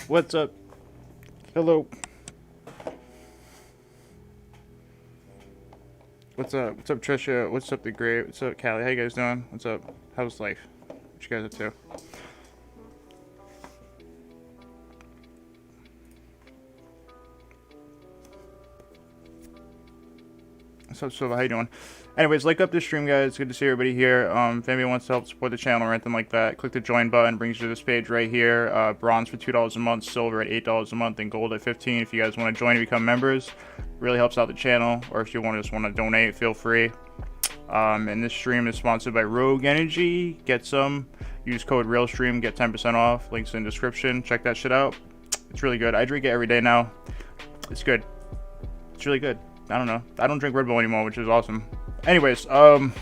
What's up? Hello. What's up? What's up, Trisha? What's up, The Great? What's up, Callie? How you guys doing? What's up? How's life? What you guys up to? What's up, Silva? How you doing? Anyways, like up this stream, guys. Good to see everybody here. If anybody wants to help support the channel or anything like that, click the join button. Brings you to this page right here. Bronze for $2 a month, silver at $8 a month, and gold at $15. If you guys want to join and become members, really helps out the channel. Or if you just want to donate, feel free. And this stream is sponsored by Rogue Energy. Get some. Use code RealStream. Get 10% off. Links in the description. Check that shit out. It's really good. I drink it every day now. It's good. It's really good. I don't know. I don't drink Red Bull anymore, which is awesome. Anyways, I'm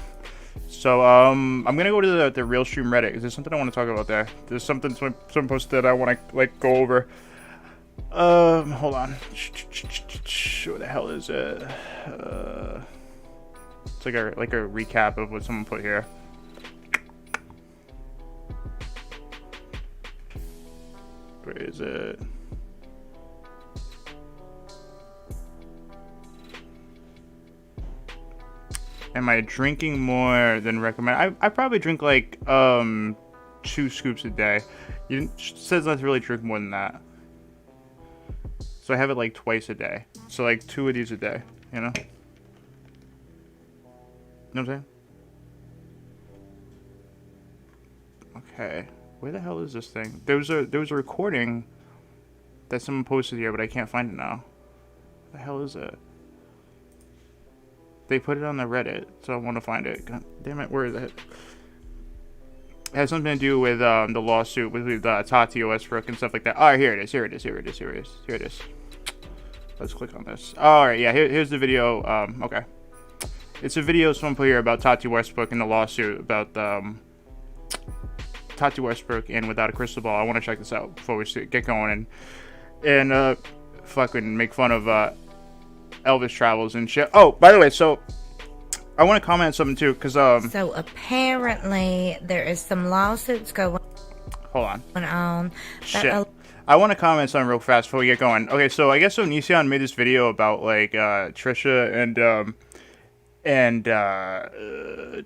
gonna go to the RealStream Reddit because there's something I want to talk about there. There's something someone posted that I want to like go over. Hold on. Where the hell is it? It's like a recap of what someone put here. Where is it? Am I drinking more than recommended? I probably drink like 2 scoops a day. It says not to really drink more than that. So I have it like twice a day. So like 2 of these a day, you know? Know what I'm saying? Okay. Where the hell is this thing? There was a recording that someone posted here, but I can't find it now. What the hell is it? They put it on the Reddit, so I want to find it. God damn it, where is it? It has something to do with the lawsuit with Tati Westbrook and stuff like that. Alright, here it is. Here it is. Let's click on this. Alright, yeah, here's the video. Okay. It's a video someone put here about Tati Westbrook and the lawsuit about Tati Westbrook and Without a Crystal Ball. I want to check this out before we get going and fucking make fun of Elvis travels and shit. Oh, by the way, so I want to comment on something too, because so apparently there is some lawsuits going on. Shit. I want to comment on something real fast before we get going. Okay, so I guess Onision made this video about like Trisha and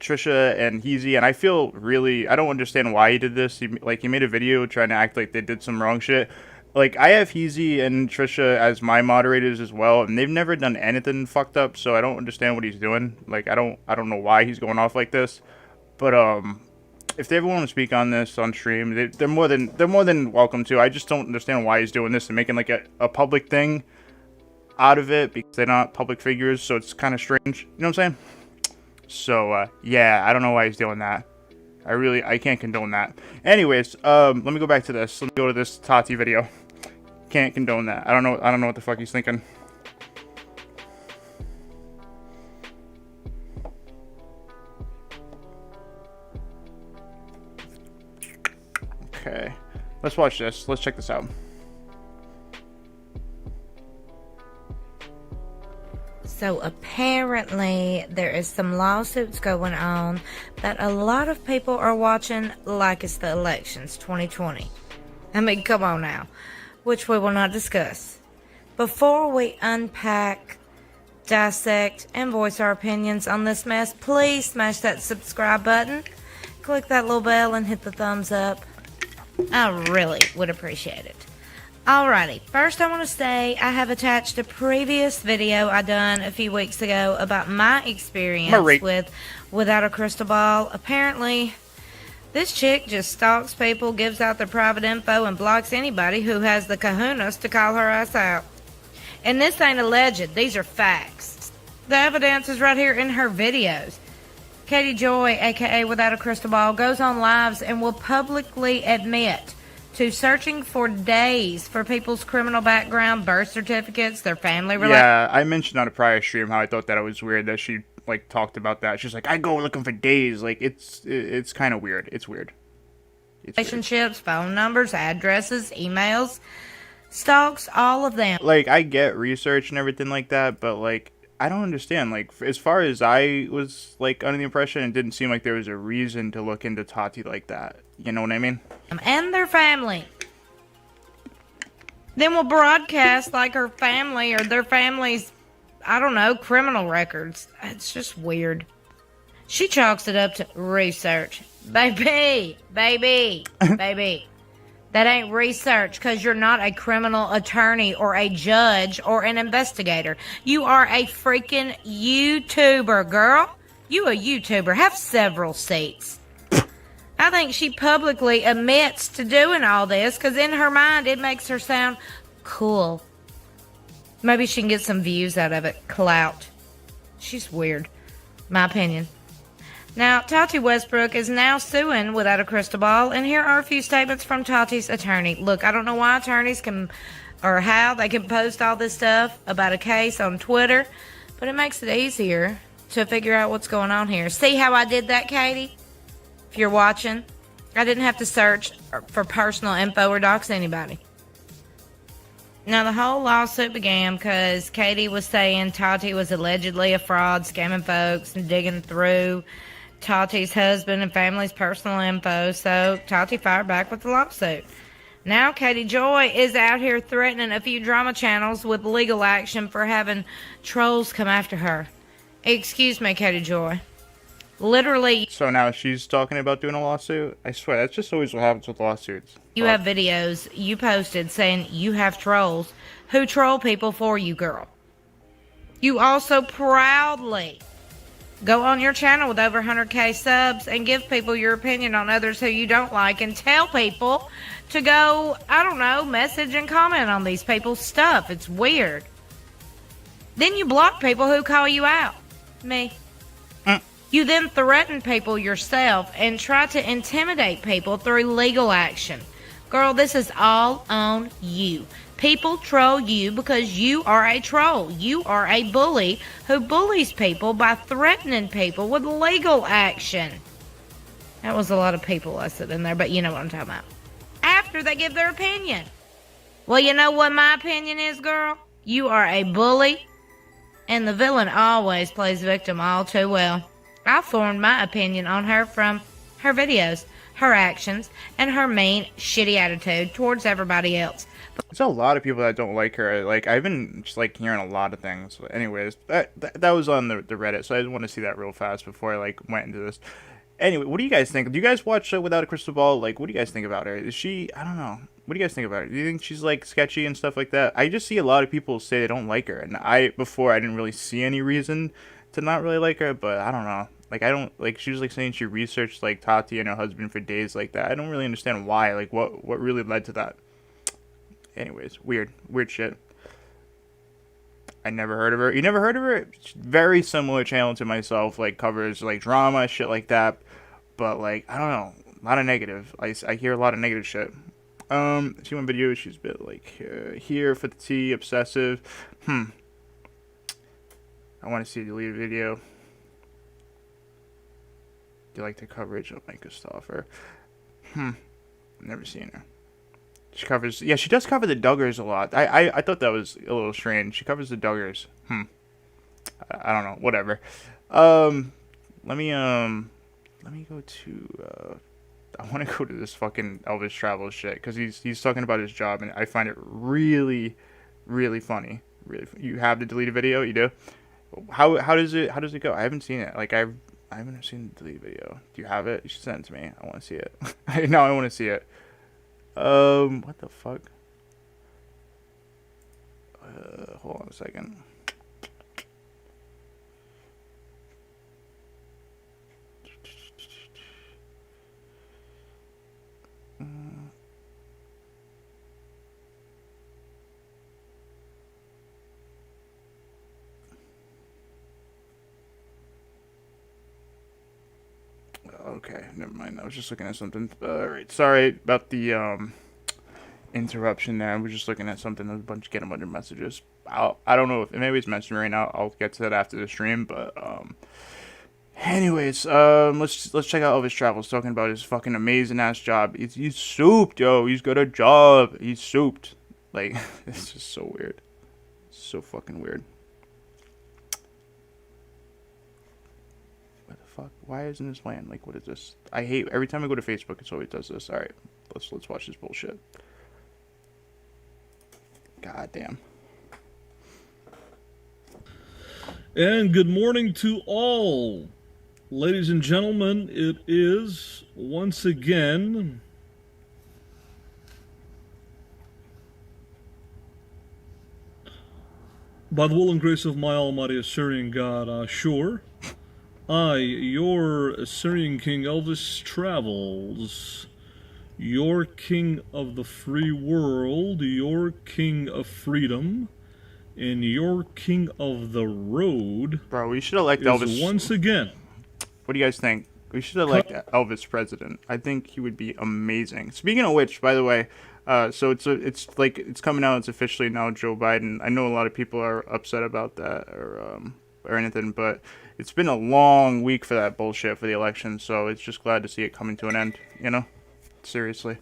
Trisha and Heezy, and I feel really, I don't understand why he did this. He made a video trying to act like they did some wrong shit. Like, I have Heezy and Trisha as my moderators as well, and they've never done anything fucked up, so I don't understand what he's doing. Like, I don't know why he's going off like this. But if they ever want to speak on this on stream, they're more than welcome to. I just don't understand why he's doing this and making like a public thing out of it, because they're not public figures, so it's kind of strange. You know what I'm saying? So yeah, I don't know why he's doing that. I can't condone that. Anyways, let me go back to this. Let me go to this Tati video. Can't condone that. I don't know what the fuck he's thinking. Okay. Let's watch this. Let's check this out. So apparently there is some lawsuits going on that a lot of people are watching like it's the elections 2020. I mean, come on now. Which we will not discuss. Before we unpack, dissect, and voice our opinions on this mess, please smash that subscribe button, click that little bell, and hit the thumbs up. I really would appreciate it. Alrighty, first I want to say I have attached a previous video I done a few weeks ago about my experience with Without a Crystal Ball. Apparently, this chick just stalks people, gives out their private info, and blocks anybody who has the kahunas to call her ass out. And this ain't alleged, these are facts. The evidence is right here in her videos. Katie Joy, aka Without a Crystal Ball, goes on lives and will publicly admit to searching for days for people's criminal background, birth certificates, their family relations. Yeah, I mentioned on a prior stream how I thought that it was weird that she like talked about that. She's like, I go looking for days. Like, it's kind of weird. It's weird. Relationships, phone numbers, addresses, emails, stalks, all of them. Like, I get research and everything like that, but like, I don't understand. Like, as far as I was like under the impression, it didn't seem like there was a reason to look into Tati like that. You know what I mean? And their family. Then we'll broadcast like her family or their family's, I don't know, criminal records. It's just weird. She chalks it up to research. Baby. That ain't research because you're not a criminal attorney or a judge or an investigator. You are a freaking YouTuber, girl. You a YouTuber. Have several seats. I think she publicly admits to doing all this because in her mind it makes her sound cool. Maybe she can get some views out of it. Clout. She's weird. My opinion. Now, Tati Westbrook is now suing without a crystal ball, and here are a few statements from Tati's attorney. Look, I don't know why attorneys can, or how they can post all this stuff about a case on Twitter, but it makes it easier to figure out what's going on here. See how I did that, Katie? If you're watching, I didn't have to search for personal info or dox anybody. Now, the whole lawsuit began because Katie was saying Tati was allegedly a fraud, scamming folks and digging through Tati's husband and family's personal info, so Tati fired back with the lawsuit. Now Katie Joy is out here threatening a few drama channels with legal action for having trolls come after her. Excuse me, Katie Joy. Literally. So now she's talking about doing a lawsuit? I swear, that's just always what happens with lawsuits. You have videos you posted saying you have trolls who troll people for you, girl. You also proudly go on your channel with over 100K subs and give people your opinion on others who you don't like and tell people to go, I don't know, message and comment on these people's stuff. It's weird. Then you block people who call you out. Me. You then threaten people yourself and try to intimidate people through legal action. Girl, this is all on you. People troll you because you are a troll. You are a bully who bullies people by threatening people with legal action. That was a lot of people I said in there, but you know what I'm talking about. After they give their opinion. Well, you know what my opinion is, girl? You are a bully, and the villain always plays victim all too well. I formed my opinion on her from her videos, her actions, and her mean, shitty attitude towards everybody else. There's a lot of people that don't like her. Like, I've been just, like, hearing a lot of things. But anyways, that was on the Reddit, so I just want to see that real fast before I, like, went into this. Anyway, what do you guys think? Do you guys watch Without a Crystal Ball? Like, what do you guys think about her? Is she... I don't know. What do you guys think about her? Do you think she's, like, sketchy and stuff like that? I just see a lot of people say they don't like her. And before, I didn't really see any reason to not really like her, but I don't know. Like, I don't... Like, she was, like, saying she researched, like, Tati and her husband for days like that. I don't really understand why. Like, what really led to that? Anyways, weird shit. I never heard of her. You never heard of her? Very similar channel to myself, like covers like drama, shit like that. But like, I don't know, a lot of negative. I hear a lot of negative shit. She went video. She's a bit like here for the tea, obsessive. I want to see a deleted video. Do you like the coverage of Mike Christopher? Never seen her. She covers... Yeah, she does cover the Duggars a lot. I thought that was a little strange. She covers the Duggars. I don't know. Whatever. Let me go to... I want to go to this fucking Elvis travel shit. Because he's talking about his job. And I find it really, really funny. Really. You have the deleted video? You do? How does it go? I haven't seen it. Like, I haven't seen the deleted video. Do you have it? You should send it to me. I want to see it. No, I want to see it. What the fuck? Hold on a second. Okay, never mind. I was just looking at something. Alright, sorry about the, interruption there. I was just looking at something. There's getting a bunch of messages. I don't know if anybody's mentioning right now. I'll get to that after the stream, but, anyways, let's check out Elvis Travels talking about his fucking amazing ass job. He's souped, yo. He's got a job. He's souped. Like, it's just so weird. So fucking weird. What the fuck? Why isn't this playing? Like, what is this? I hate every time I go to Facebook. It always does this. All right, let's watch this bullshit. God damn. And good morning to all. Ladies and gentlemen, it is once again by the will and grace of my almighty Assyrian God, Ashur, I, your Assyrian King Elvis travels, your king of the free world, your king of freedom, and your king of the road. Bro, we should elect Elvis. Once again. What do you guys think? We should elect Elvis president. I think he would be amazing. Speaking of which, by the way, so it's coming out. It's officially now Joe Biden. I know a lot of people are upset about that or anything, but it's been a long week for that bullshit for the election. So it's just glad to see it coming to an end. You know, seriously.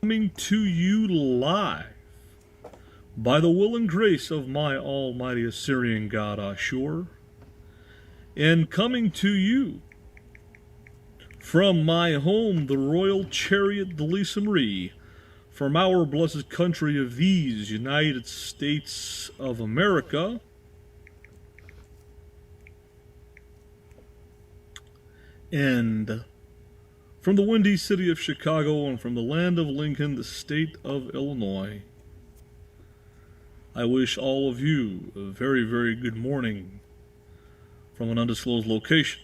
Coming to you live by the will and grace of my almighty Assyrian God Ashur, and coming to you from my home, the royal chariot Delisamri, from our blessed country of these United States of America, and from the windy city of Chicago, and from the land of Lincoln, the state of Illinois, I wish all of you a very, very good morning from an undisclosed location.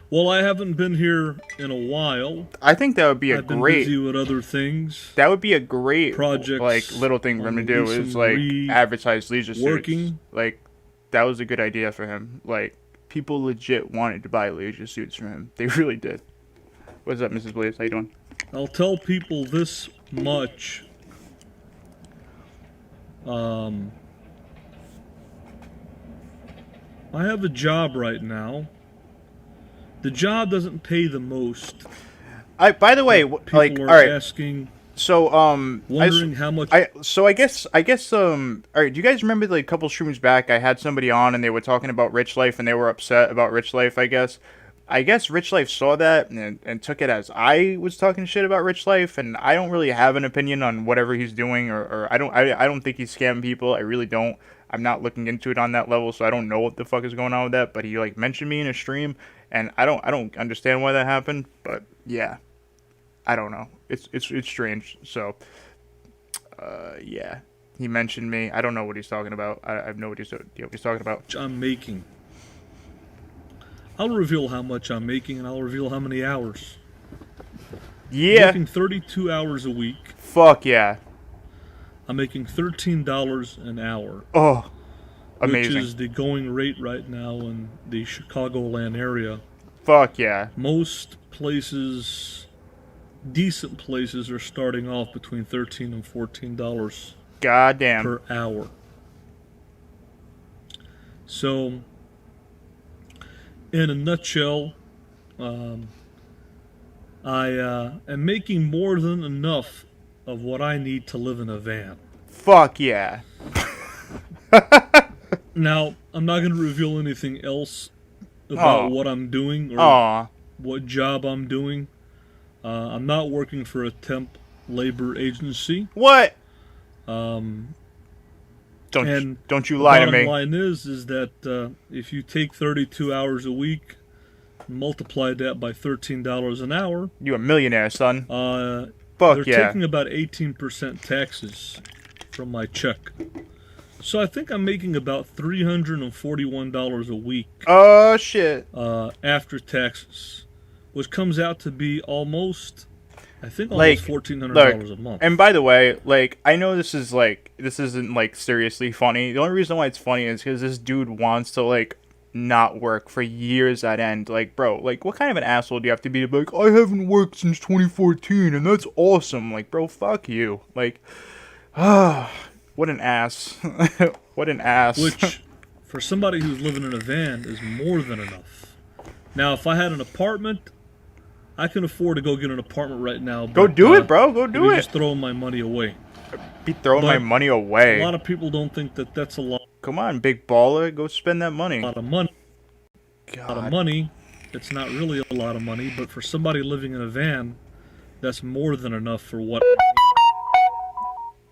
Well, I haven't been here in a while. I think that would be I've been busy with other things. That would be a great projects, like little thing for him to do is like advertise leisure suits. Like that was a good idea for him. Like people legit wanted to buy leisure suits from him. They really did. What's up, Mrs. Blaze? How you doing? I'll tell people this much. I have a job right now. The job doesn't pay the most. By the way, people like, are all right. asking. So, wondering how much. I guess, all right. Do you guys remember like a couple streams back? I had somebody on and they were talking about Rich Life and they were upset about Rich Life. I guess Rich Life saw that and took it as I was talking shit about Rich Life, and I don't really have an opinion on whatever he's doing, or I don't think he's scamming people. I really don't. I'm not looking into it on that level, so I don't know what the fuck is going on with that. But he like mentioned me in a stream, and I don't understand why that happened. But yeah, I don't know. It's strange. So yeah, he mentioned me. I don't know what he's talking about. I have no idea what he's talking about. I'm making. I'll reveal how much I'm making, and I'll reveal how many hours. Yeah. I'm making 32 hours a week. Fuck yeah. I'm making $13 an hour. Oh, amazing. Which is the going rate right now in the Chicagoland area. Fuck yeah. Most places, decent places, are starting off between $13 and $14 goddamn per hour. So, in a nutshell, I am making more than enough of what I need to live in a van. Fuck yeah. Now, I'm not going to reveal anything else about what I'm doing or what job I'm doing. I'm not working for a temp labor agency. What? Don't you lie to me. The bottom line is that if you take 32 hours a week, multiply that by $13 an hour. You a millionaire, son. They're taking about 18% taxes from my check. So I think I'm making about $341 a week. Oh, shit. After taxes. Which comes out to be almost, I think, almost $1,400 a month. And by the way, like, I know this isn't, like, seriously funny. The only reason why it's funny is because this dude wants to, like, not work for years at end. Like, bro, like, what kind of an asshole do you have to be to be like, I haven't worked since 2014, and that's awesome. Like, bro, fuck you. Like, what an ass. What an ass. Which, for somebody who's living in a van, is more than enough. Now, if I had an apartment, I can afford to go get an apartment right now. Go do it, bro. Go do it. Just throwing my money away. Be throwing my money away. A lot of people don't think that that's a lot. Come on, big baller. Go spend that money. A lot of money. God. A lot of money. It's not really a lot of money, but for somebody living in a van, that's more than enough for what.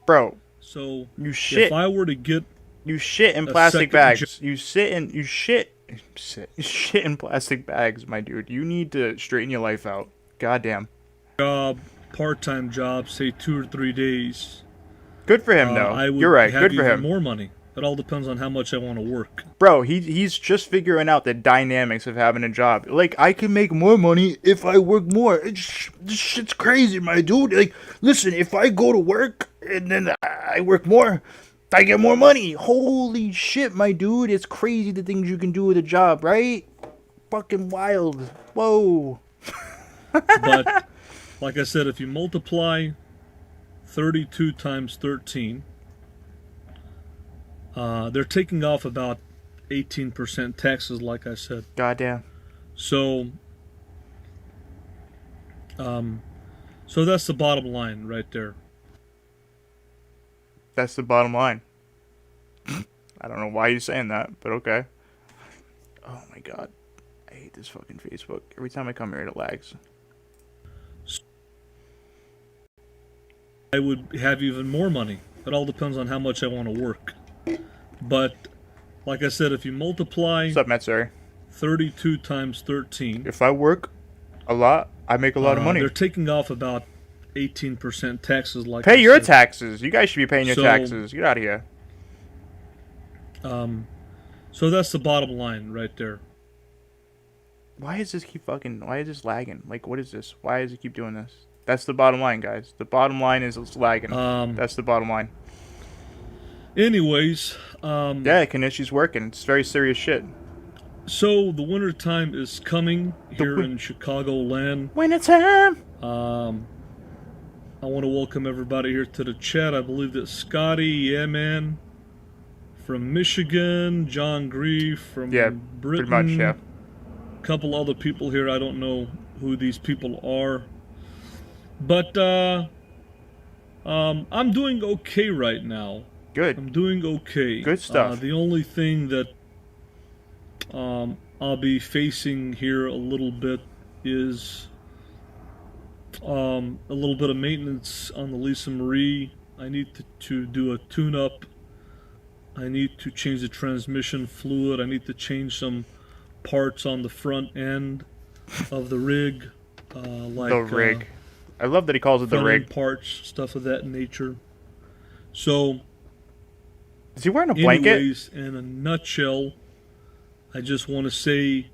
Bro, So you shit. if I were to get You shit in a plastic second bags. You shit in plastic bags, my dude. You need to straighten your life out. Goddamn. job, part-time job, say 2 or 3 days, Good for him, though. I would You're right. have Good for even him. more money. It all depends on how much I want to work. Bro, he's just figuring out the dynamics of having a job. Like, I can make more money if I work more. This shit's crazy, my dude. Like, listen, if I go to work and then I work more, I get more money. Holy shit, my dude. It's crazy the things you can do with a job, right? Fucking wild. Whoa. But like I said, if you multiply 32 times 13, they're taking off about 18% taxes, like I said. Goddamn. So, so that's the bottom line right there. That's the bottom line. I don't know why you're saying that, but okay. Oh my god. I hate this fucking Facebook. Every time I come here, it lags. I would have even more money. It all depends on how much I want to work. But, like I said, if you multiply What's up, Matsuri? 32 times 13... If I work a lot, I make a lot of money. They're taking off about 18% taxes, like Pay I your said. taxes. You guys should be paying your So- taxes. Get out of here. So that's the bottom line right there. Why is this lagging? Like, what is this? Why does it keep doing this? That's the bottom line, guys. The bottom line is it's lagging. That's the bottom line. Anyways, Yeah, Kanishi's working. It's very serious shit. so the winter time is coming here in Chicagoland. Winter time. I want to welcome everybody here to the chat. I believe that Scotty, yeah man, from Michigan, John Grief from Yeah, Britain, pretty much, yeah. a couple other people here. I don't know who these people are, but I'm doing okay right now. Good. I'm doing okay. Good stuff. The only thing that I'll be facing here a little bit is a little bit of maintenance on the Lisa Marie. I need to do a tune-up. I need to change the transmission fluid. I need to change some parts on the front end of the rig. Like The rig. I love that he calls it the front end rig. parts, stuff of that nature. So, Is he wearing a blanket? anyways, in a nutshell, I just want to say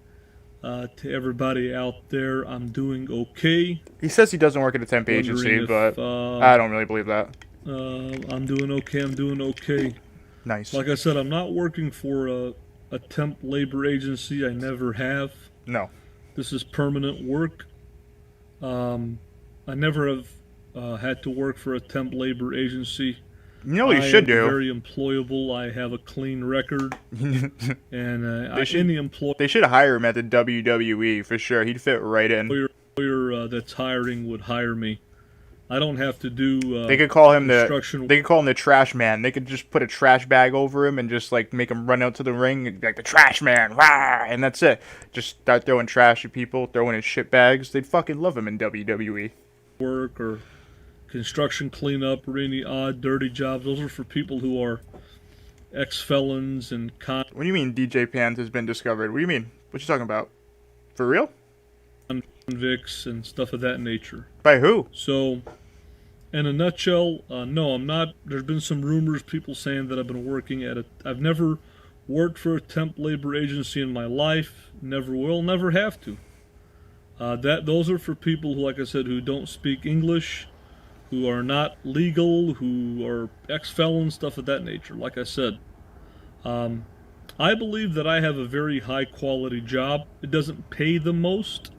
to everybody out there, I'm doing okay. He says he doesn't work at a temp agency, Wondering if, but I don't really believe that. I'm doing okay. I'm doing okay. Nice. Like I said, I'm not working for a temp labor agency. I never have. No. This is permanent work. I never have had to work for a temp labor agency. You know what you I should am do? very employable. I have a clean record, and should- any employer They should hire him at the WWE for sure. He'd fit right in. that's hiring would hire me. I don't have to do. They could call him construction. They could call him the trash man. They could just put a trash bag over him and just like make him run out to the ring and be like the trash man, rah, and that's it. Just start throwing trash at people, throwing his shit bags. They'd fucking love him in WWE. Work or construction cleanup or any odd dirty jobs. Those are for people who are ex-felons and What do you mean DJ Pants has been discovered? What do you mean? What you talking about? For real? convicts and stuff of that nature. By who? So, in a nutshell, no, I'm not. There's been some rumors, people saying that I've been working at I've never worked for a temp labor agency in my life. Never will, never have to. Those are for people who, like I said, who don't speak English, who are not legal, who are ex-felons, stuff of that nature. Like I said, I believe that I have a very high-quality job. It doesn't pay the most,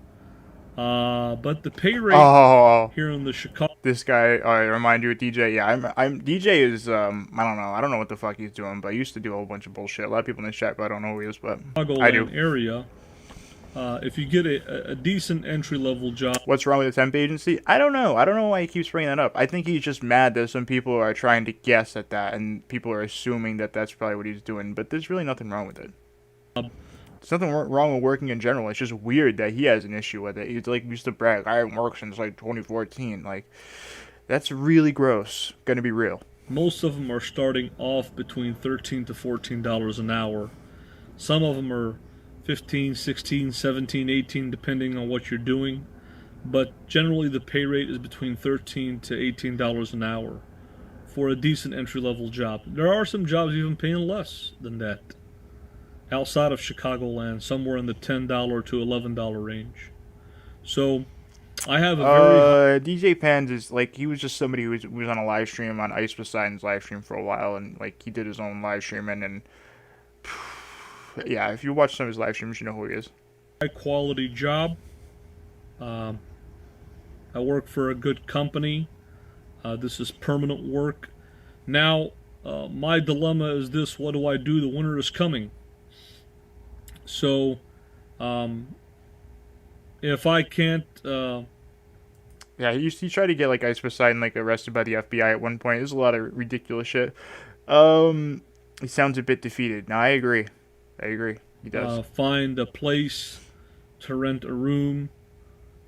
but the pay rate here in the Chicago. This guy, I remind you of DJ. Yeah, I'm DJ is I don't know what the fuck he's doing, but he used to do a whole bunch of bullshit. A lot of people in the chat, but I don't know who he is, but I do. Area, if you get a decent entry-level job. What's wrong with the temp agency? I don't know. I don't know why he keeps bringing that up. I think he's just mad that some people are trying to guess at that, and people are assuming that that's probably what he's doing. But there's really nothing wrong with it. There's nothing wrong with working in general. It's just weird that he has an issue with it. He's like used to brag, I haven't worked since like 2014. Like, that's really gross. Gonna be real. Most of them are starting off between $13 to $14 an hour. Some of them are 15, 16, 17, 18, depending on what you're doing. But generally the pay rate is between $13 to $18 an hour for a decent entry-level job. There are some jobs even paying less than that outside of Chicagoland, somewhere in the $10 to $11 range. So I have a very DJ Pans is like, he was just somebody who was on a live stream on Ice Poseidon's live stream for a while, and like he did his own live streaming, and yeah, if you watch some of his live streams, you know who he is. high quality job. I work for a good company. This is permanent work. Now, my dilemma is this: what do I do? The winter is coming. So, if I can't, Yeah, he tried to get like Ice Poseidon like arrested by the FBI at one point. There's a lot of ridiculous shit. He sounds a bit defeated. No, I agree. He does. find a place to rent a room.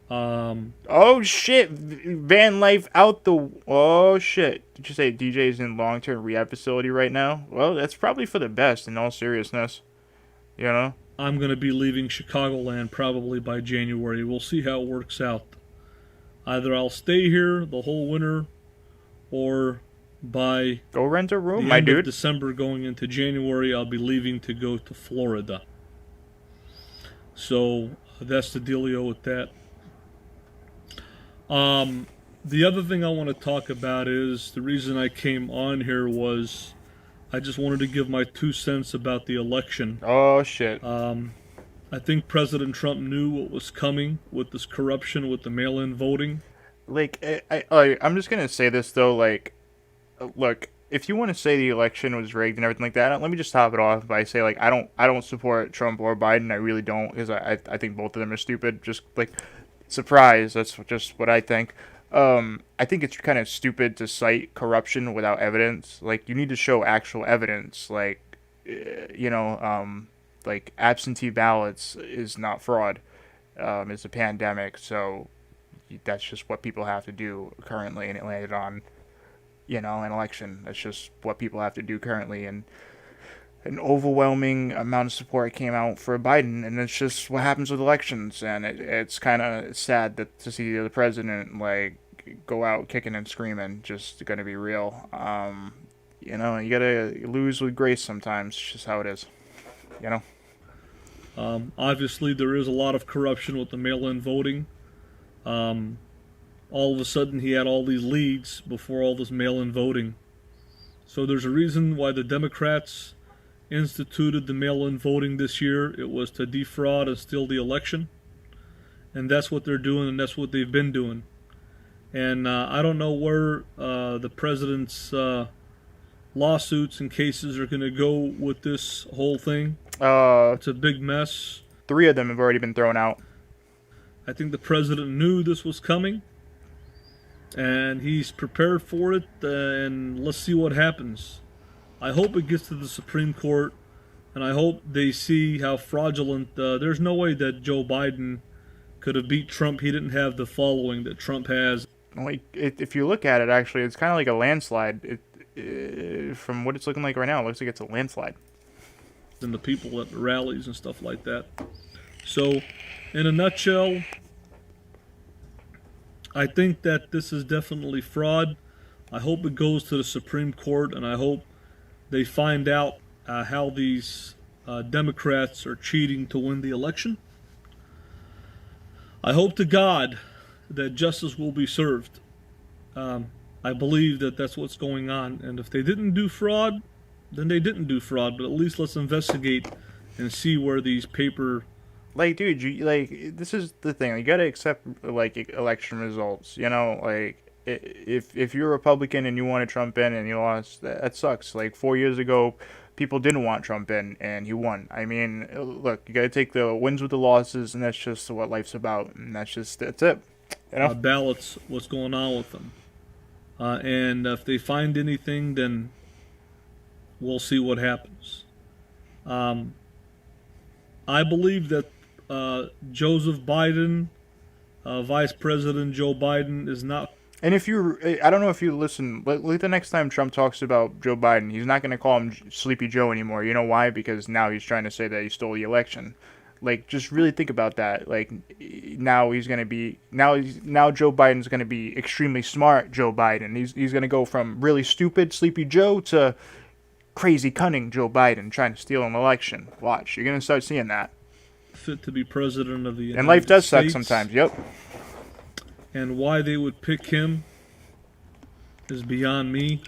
Oh shit! Van life out the. Oh shit! Did you say DJ is in long-term rehab facility right now? Well, that's probably for the best. In all seriousness, you know. I'm going to be leaving Chicagoland probably by January. We'll see how it works out. Either I'll stay here the whole winter, or by Go rent a room, the my end of dude. December going into January, I'll be leaving to go to Florida. So that's the dealio with that. The other thing I want to talk about is the reason I came on here was I just wanted to give my 2 cents about the election. Oh shit! I think President Trump knew what was coming with this corruption with the mail-in voting. Like, I'm just gonna say this though. Like, look, if you want to say the election was rigged and everything like that, let me just top it off by say like I don't support Trump or Biden. I really don't, because I think both of them are stupid. Just like, surprise. That's just what I think. I think it's kind of stupid to cite corruption without evidence. Like, you need to show actual evidence. Like, like absentee ballots is not fraud. It's a pandemic, so that's just what people have to do currently, and it landed on, an election. That's just what people have to do currently, and an overwhelming amount of support came out for Biden, and it's just what happens with elections, and it's kind of sad to see the president, like, go out kicking and screaming, just gonna be real. You gotta lose with grace sometimes, it's just how it is, Obviously, there is a lot of corruption with the mail-in voting. All of a sudden, he had all these leads before all this mail-in voting. So there's a reason why the Democrats instituted the mail-in voting this year. It was to defraud and steal the election. And that's what they're doing, and that's what they've been doing. And I don't know where the president's lawsuits and cases are going to go with this whole thing. It's a big mess. 3 of them have already been thrown out. I think the president knew this was coming, and he's prepared for it, and let's see what happens. I hope it gets to the Supreme Court, and I hope they see how fraudulent. There's no way that Joe Biden could have beat Trump. He didn't have the following that Trump has. Like, if you look at it, actually, it's kind of like a landslide. From what it's looking like right now, it looks like it's a landslide. And the people at the rallies and stuff like that. So, in a nutshell, I think that this is definitely fraud. I hope it goes to the Supreme Court, and I hope they find out how these Democrats are cheating to win the election. I hope to God that justice will be served. I believe that that's what's going on, and if they didn't do fraud, then they didn't do fraud, but at least let's investigate and see where these paper... Like, dude, this is the thing. You gotta accept, like, election results, like, if you're a Republican and you wanted Trump in and you lost, that sucks. Like, 4 years ago, people didn't want Trump in, and he won. I mean, look, you gotta take the wins with the losses, and that's just what life's about, and that's it, ballots, what's going on with them. And if they find anything, then we'll see what happens. I believe that Joseph Biden, Vice President Joe Biden, is not And if you, I don't know if you listen, like the next time Trump talks about Joe Biden, he's not going to call him Sleepy Joe anymore. You know why? Because now he's trying to say that he stole the election. Like, just really think about that. Like, now he's going to be, now Joe Biden's going to be extremely smart Joe Biden. He's going to go from really stupid Sleepy Joe to crazy cunning Joe Biden trying to steal an election. Watch, you're going to start seeing that. Fit to be president of the United States. And life does suck sometimes, yep. And why they would pick him is beyond me.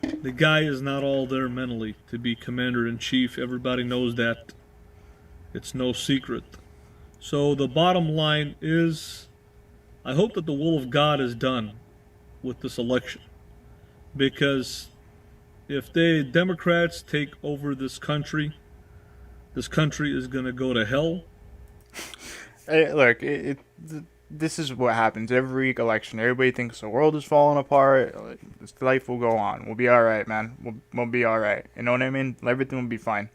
The guy is not all there mentally to be commander-in-chief. Everybody knows that. It's no secret. So the bottom line is, I hope that the will of God is done with this election. Because if the Democrats take over this country is going to go to hell. Hey, look, this is what happens every election. Everybody thinks the world is falling apart. This life will go on. We'll be all right, man. We'll be all right. You know what I mean? Everything will be fine.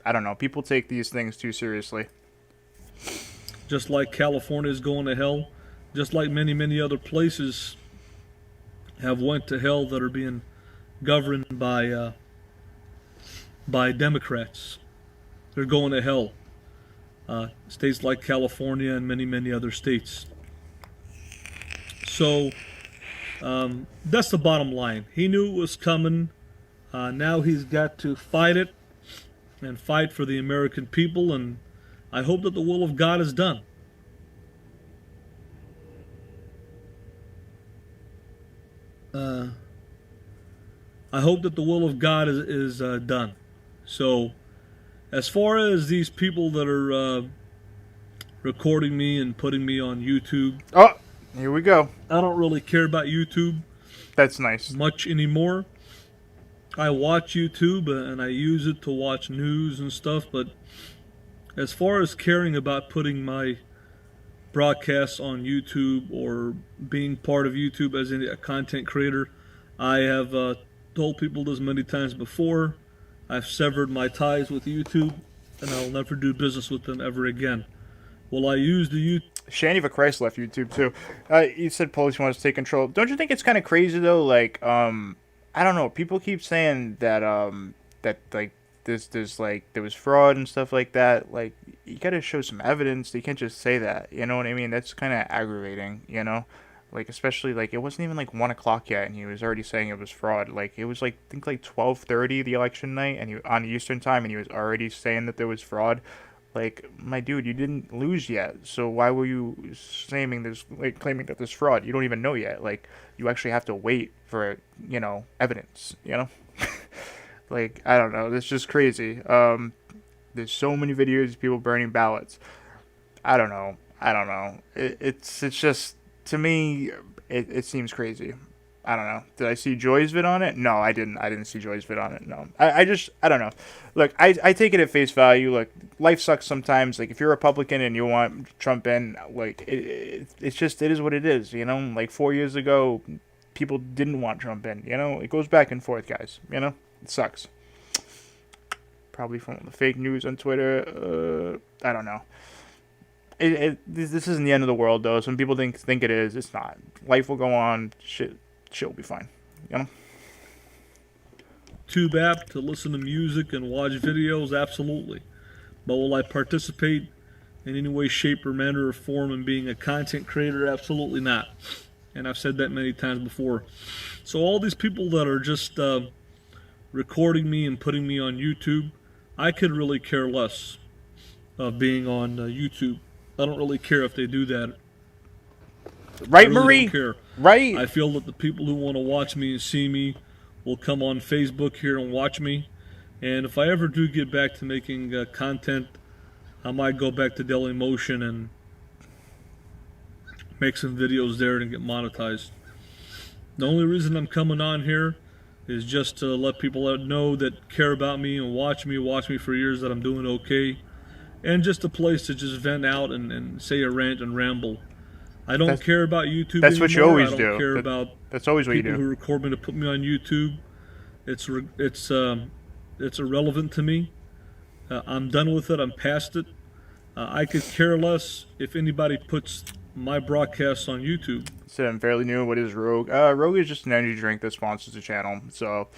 I don't know. People take these things too seriously. Just like California is going to hell, just like many, many other places have went to hell that are being governed by Democrats. They're going to hell. States like California and many, many other states. So that's the bottom line. He knew it was coming. Now he's got to fight it and fight for the American people, and I hope that the will of God is done. I hope that the will of God is done. So, as far as these people that are recording me and putting me on YouTube, oh, here we go. I don't really care about YouTube. That's nice. Much anymore. I watch YouTube and I use it to watch news and stuff, but as far as caring about putting my broadcasts on YouTube or being part of YouTube as a content creator, I have told people this many times before. I've severed my ties with YouTube, and I'll never do business with them ever again. Will I use the YouTube? Shaniva Christ left YouTube too. You said police wants to take control. Don't you think it's kind of crazy though? Like, I don't know. People keep saying that that like there's like there was fraud and stuff like that. Like, you gotta show some evidence. You can't just say that. You know what I mean? That's kind of aggravating. You know, like especially like it wasn't even like 1 o'clock yet, and he was already saying it was fraud. Like it was like I think like 12:30 the election night, and he on Eastern time, and he was already saying that there was fraud. Like, my dude, you didn't lose yet, so why were you claiming that there's fraud? You don't even know yet. Like, you actually have to wait for, you know, evidence, you know? Like, I don't know, it's just crazy. There's so many videos of people burning ballots. I don't know. It's just, to me, it seems crazy. I don't know. Did I see Joy's vid on it? No, I didn't see Joy's vid on it. No. I don't know. Look, I take it at face value. Look, life sucks sometimes. Like, if you're a Republican and you want Trump in, like, it's just, it is what it is, you know? Like, 4 years ago, people didn't want Trump in, you know? It goes back and forth, guys, you know? It sucks. Probably from the fake news on Twitter. I don't know. This isn't the end of the world, though. Some people think it is. It's not. Life will go on. Shit will be fine, you know? Tube app to listen to music and watch videos? Absolutely. But will I participate in any way, shape, or manner or form in being a content creator? Absolutely not. And I've said that many times before. So all these people that are just recording me and putting me on YouTube, I could really care less of being on YouTube. I don't really care if they do that. Right, really Marie? Don't care. Right. I feel that the people who want to watch me and see me will come on Facebook here and watch me. And if I ever do get back to making content, I might go back to Dailymotion and make some videos there and get monetized. The only reason I'm coming on here is just to let people know that care about me and watch me for years, that I'm doing okay. And just a place to just vent out and say a rant and ramble. I don't care about YouTube That's anymore. what you always do. do. I don't care about that's always what you do. people who record me to put me on YouTube. It's irrelevant to me. I'm done with it. I'm past it. I could care less if anybody puts my broadcasts on YouTube. So I'm fairly new. What is Rogue? Rogue is just an energy drink that sponsors the channel. So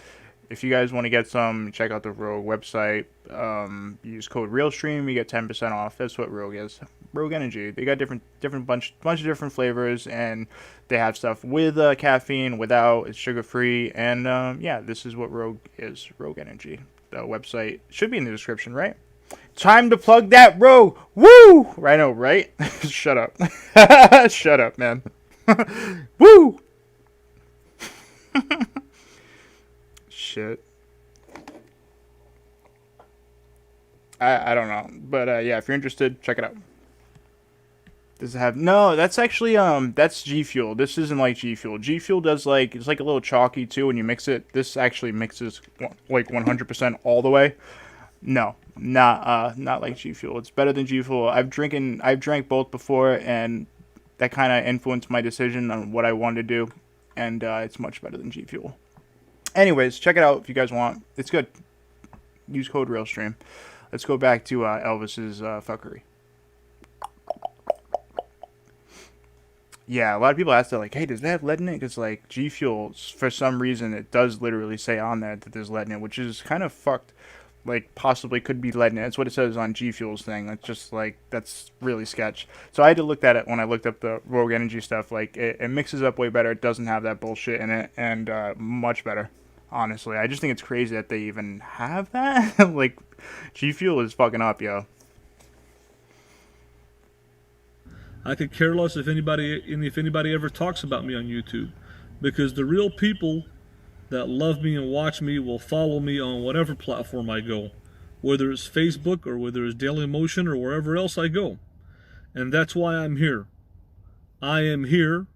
if you guys want to get some, check out the Rogue website. Use code RealStream, you get 10% off. That's what Rogue is. Rogue Energy. They got different bunch of different flavors, and they have stuff with caffeine, without. It's sugar free, and yeah, this is what Rogue is. Rogue Energy. The website should be in the description, right? Time to plug that Rogue. Woo! I know, right? Shut up. Shut up, man. Woo! Shit. I don't know, but yeah, if you're interested, check it out. Does it have... No, that's actually that's G Fuel. This isn't like G Fuel. G Fuel does like, it's like a little chalky too when you mix it. This actually mixes like 100% all the way. No, not like G Fuel. It's better than G Fuel. I've drank both before, and that kind of influenced my decision on what I wanted to do, and it's much better than G Fuel. Anyways, check it out if you guys want. It's good. Use code RealStream. Let's go back to Elvis's fuckery. Yeah, a lot of people ask that, like, hey, does that have lead in it? Because, like, G Fuel, for some reason, it does literally say on there that there's lead in it, which is kind of fucked. Like, possibly could be lead in it. That's what it says on G Fuel's thing. That's just, like, that's really sketch. So I had to look at it when I looked up the Rogue Energy stuff. Like, it mixes up way better. It doesn't have that bullshit in it, and much better, honestly. I just think it's crazy that they even have that. Like, G Fuel is fucking up, yo. I could care less if anybody ever talks about me on YouTube, because the real people that love me and watch me will follow me on whatever platform I go, whether it's Facebook or whether it's Dailymotion or wherever else I go. And that's why I'm here. I am here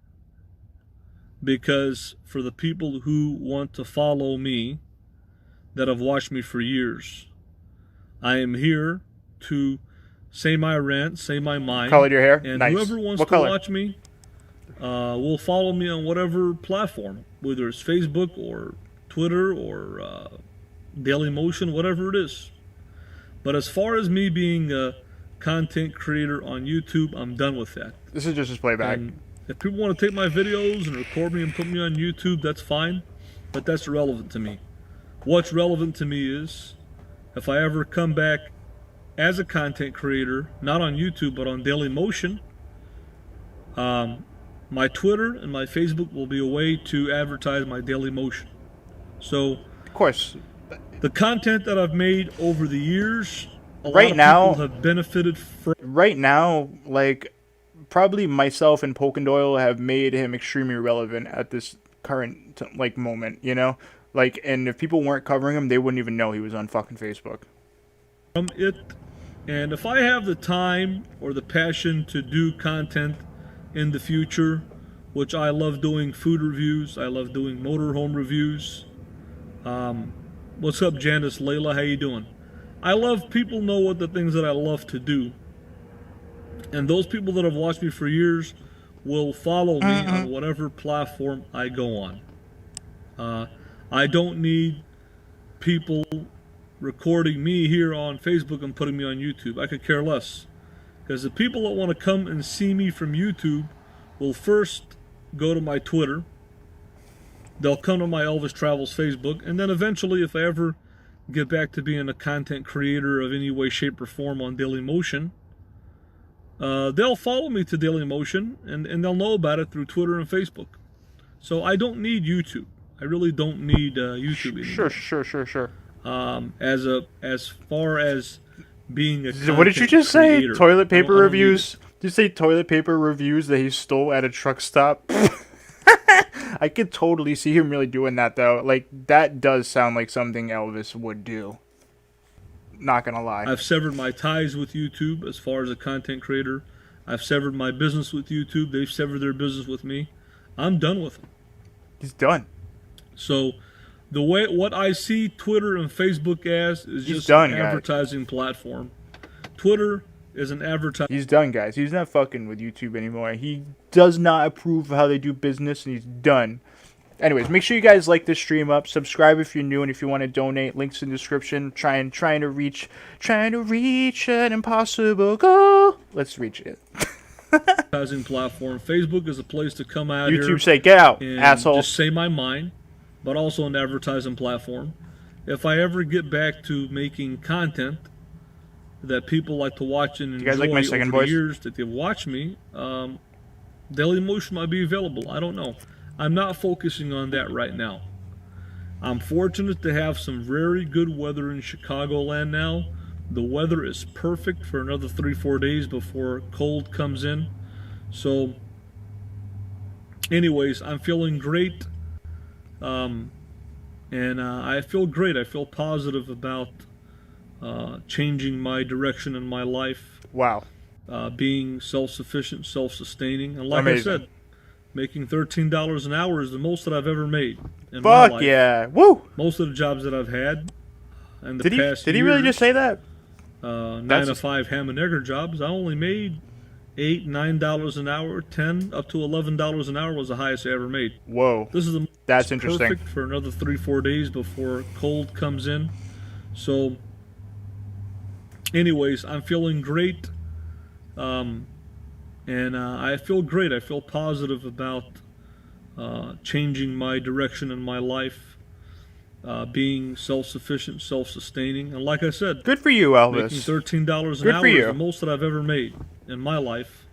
because for the people who want to follow me that have watched me for years, I am here to say my rant, say my mind. Colored your hair? And nice. whoever wants what to color? watch me will follow me on whatever platform, whether it's Facebook or Twitter or Dailymotion, whatever it is. But as far as me being a content creator on YouTube, I'm done with that. This is just his playback. And if people want to take my videos and record me and put me on YouTube, that's fine, but that's irrelevant to me. What's relevant to me is if I ever come back as a content creator, not on YouTube, but on Dailymotion, my Twitter and my Facebook will be a way to advertise my Dailymotion. So, Of course. the content that I've made over the years, a Right lot of now- people have benefited from. Right now, like, probably myself and Polk and Doyle have made him extremely relevant at this current, like, moment, you know? Like, and if people weren't covering him, they wouldn't even know he was on fucking Facebook. From it, and if I have the time or the passion to do content in the future, which I love doing food reviews, I love doing motorhome reviews. What's up, Janice Layla? How you doing? I love people know what the things that I love to do, and those people that have watched me for years will follow me on whatever platform I go on. I don't need people recording me here on Facebook and putting me on YouTube. I could care less, because the people that want to come and see me from YouTube will first go to my Twitter, they'll come to my Elvis Travels Facebook, and then eventually, if I ever get back to being a content creator of any way, shape, or form on Dailymotion, they'll follow me to Dailymotion, and they'll know about it through Twitter and Facebook. So I don't need YouTube. I really don't need YouTube anymore. Sure. As far as being a What did you just say? creator, Toilet paper I don't need reviews? Did you say toilet paper reviews that he stole at a truck stop? I could totally see him really doing that, though. Like, that does sound like something Elvis would do. Not gonna lie. I've severed my ties with YouTube as far as a content creator. I've severed my business with YouTube. They've severed their business with me. I'm done with them. He's done. So the way what I see Twitter and Facebook as is He's just done, an guys. advertising platform. Twitter is an advertising. He's done, guys. He's not fucking with YouTube anymore. He does not approve of how they do business, and he's done. Anyways, make sure you guys like this stream up. Subscribe if you're new, and if you want to donate, links in the description. Trying to reach an impossible goal. Let's reach it. Advertising platform. Facebook is a place to come out here. YouTube say get out, and asshole. just say my mind, but also an advertising platform. If I ever get back to making content that people like to watch and enjoy guys like my second over the voice? years that they've watched me, Daily Motion might be available. I don't know. I'm not focusing on that right now. I'm fortunate to have some very good weather in Chicagoland now. The weather is perfect for another 3-4 days before cold comes in. So, anyways, I'm feeling great. I feel great. I feel positive about changing my direction in my life. Wow. Being self-sufficient, self-sustaining. And like Amazing. I said, making $13 an hour is the most that I've ever made in my life. Fuck yeah. Woo! Most of the jobs that I've had in the past years. Did he really just say that? 9 to 5 ham and egger jobs, I only made $8-9 an hour, 10 up to $11 an hour was the highest I ever made. Whoa. This is the That's interesting. perfect for another 3-4 days before cold comes in. So, anyways, I'm feeling great, I feel great. I feel positive about changing my direction in my life. Being self-sufficient, self-sustaining, and like I said, Good for you, making Elvis. $13 an Good hour for is you. the most that I've ever made in my life.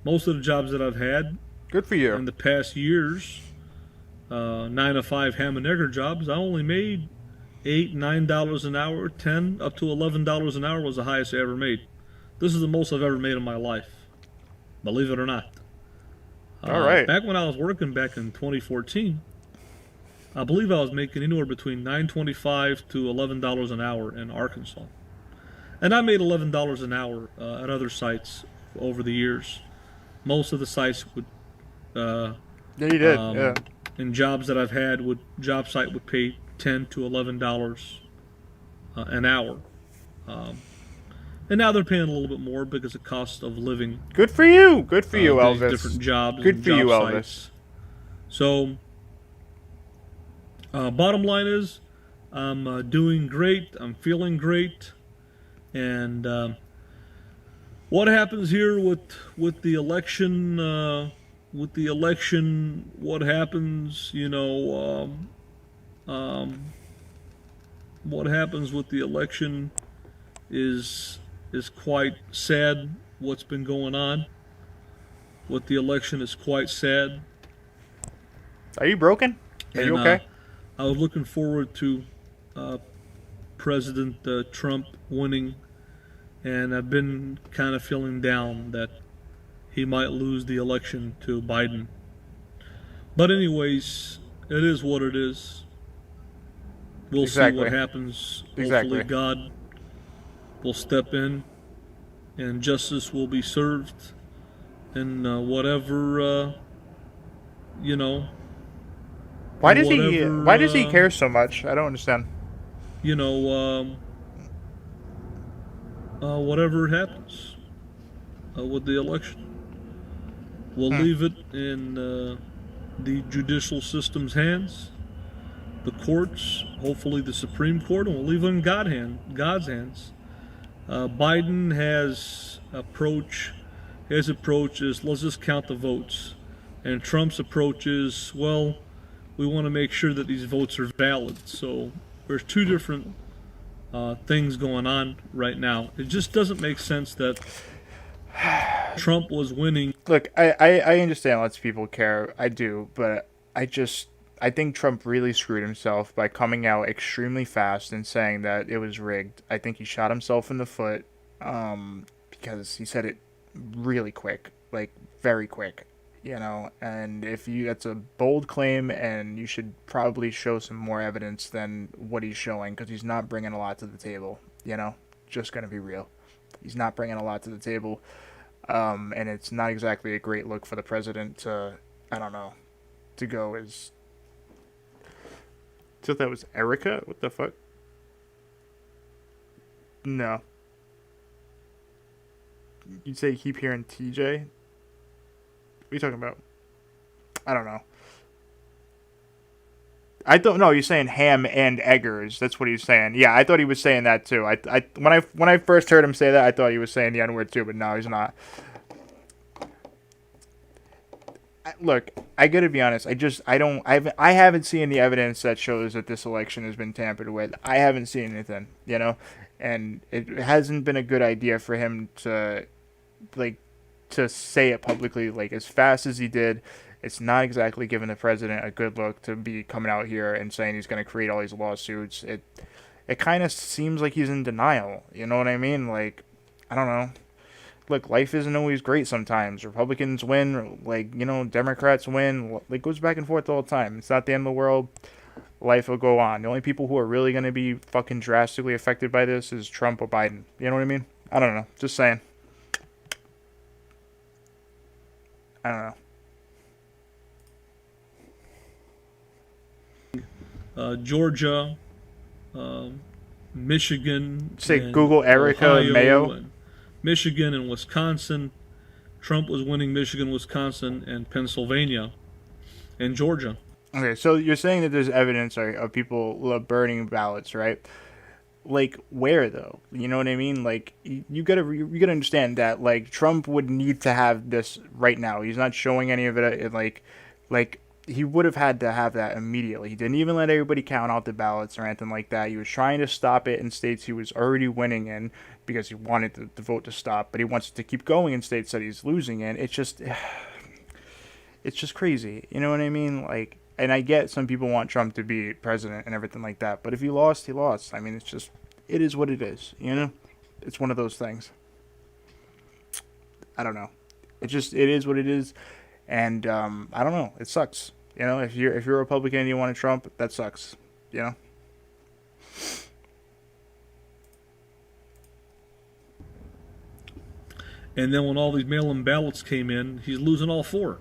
Most of the jobs that I've had Good for in you. the past years, 9 to 5 ham and egger jobs, I only made $8-9 an hour, 10 up to $11 an hour was the highest I ever made. This is the most I've ever made in my life, believe it or not. All right. Back when I was working back in 2014, I believe I was making anywhere between $9.25 to $11 an hour in Arkansas. And I made $11 an hour at other sites over the years. Most of the sites would, Yeah, you did. Yeah. in jobs that I've had, job site would pay $10 to $11 an hour. And now they're paying a little bit more because of cost of living. Good for you. Good for you, These Elvis. different jobs. Good and for you, job Elvis. sites. So, bottom line is, I'm doing great. I'm feeling great, and what happens here with the election? What happens? What happens with the election is quite sad. What's been going on with the election is quite sad. Are you broken? Are you okay? I was looking forward to President Trump winning, and I've been kind of feeling down that he might lose the election to Biden. But anyways, it is what it is. We'll see what happens. Hopefully God will step in and justice will be served, and whatever, Why does he care so much? I don't understand. Whatever happens with the election, we'll leave it in the judicial system's hands, the courts, hopefully the Supreme Court, and we'll leave it in God's hands. Biden his approach is let's just count the votes, and Trump's approach is, well, we want to make sure that these votes are valid. So there's two different things going on right now. It just doesn't make sense that Trump was winning. Look, I understand lots of people care. I do, but I think Trump really screwed himself by coming out extremely fast and saying that it was rigged. I think he shot himself in the foot because he said it really quick, like very quick. And that's a bold claim, and you should probably show some more evidence than what he's showing, because he's not bringing a lot to the table, just gonna be real. He's not bringing a lot to the table, and it's not exactly a great look for the president to go as... So that was Erica? What the fuck? No. You'd say keep hearing TJ? What are you talking about? I don't know. I don't know. You're saying ham and eggers. That's what he's saying. Yeah, I thought he was saying that too. When I first heard him say that, I thought he was saying the N-word too, but no, he's not. Look, I gotta be honest. I haven't seen any evidence that shows that this election has been tampered with. I haven't seen anything, you know, and it hasn't been a good idea for him to, like, to say it publicly, like, as fast as he did. It's not exactly giving the president a good look to be coming out here and saying he's going to create all these lawsuits. It kind of seems like he's in denial. You know what I mean? Like, I don't know. Look, life isn't always great sometimes. Republicans win, or, like, you know, Democrats win. It goes back and forth all the time. It's not the end of the world. Life will go on. The only people who are really going to be fucking drastically affected by this is Trump or Biden. You know what I mean? I don't know. Just saying. I don't know. Georgia, Michigan. Say Google Erica Ohio, Mayo. and Michigan and Wisconsin. Trump was winning Michigan, Wisconsin, and Pennsylvania, and Georgia. Okay, so you're saying that there's evidence of people burning ballots, right? Like, where though? You know what I mean? Like, you gotta understand that, like, Trump would need to have this right now. He's not showing any of it. Like he would have had to have that immediately. He didn't even let everybody count out the ballots or anything like that. He was trying to stop it in states he was already winning in because he wanted the vote to stop, but he wants it to keep going in states that he's losing in. It's just crazy. You know what I mean? Like, and I get some people want Trump to be president and everything like that, but if he lost, he lost. I mean, it is what it is, you know? It's one of those things. I don't know. It is what it is, and I don't know. It sucks. You know, if you're a Republican and you want a Trump, that sucks. You know? And then when all these mail-in ballots came in, he's losing all four.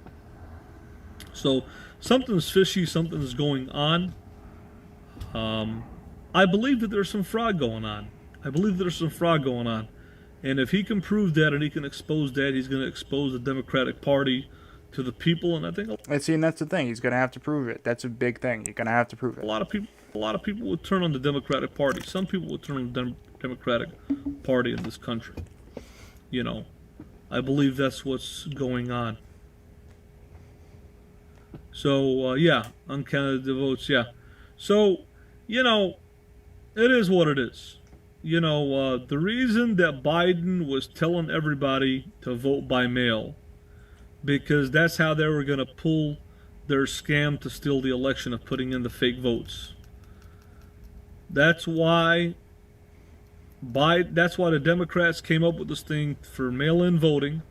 So something's fishy, something's going on. I believe that there's some fraud going on. And if he can prove that and he can expose that, he's going to expose the Democratic Party to the people. And I think and that's the thing. He's going to have to prove it. That's a big thing. You're going to have to prove it. a lot of people would turn on the Democratic Party. Some people would turn on the Democratic Party in this country. You know, I believe that's what's going on. So, yeah, uncounted votes, yeah. So, you know, it is what it is. You know, the reason that Biden was telling everybody to vote by mail, because that's how they were going to pull their scam to steal the election of putting in the fake votes. That's why the Democrats came up with this thing for mail-in voting.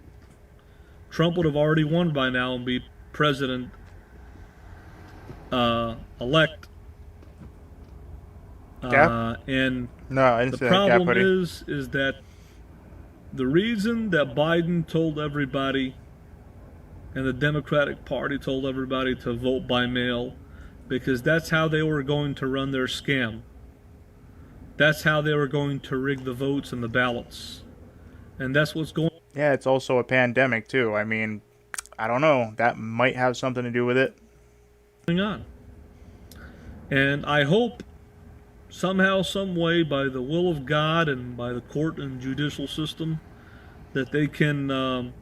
Trump would have already won by now and be president elect. And no, I didn't the problem is that the reason that Biden told everybody and the Democratic Party told everybody to vote by mail, because that's how they were going to run their scam. That's how they were going to rig the votes and the ballots. And that's what's going on. Yeah, it's also a pandemic too. I mean, I don't know. That might have something to do with it. On. And I hope somehow, some way, by the will of God and by the court and judicial system, that they can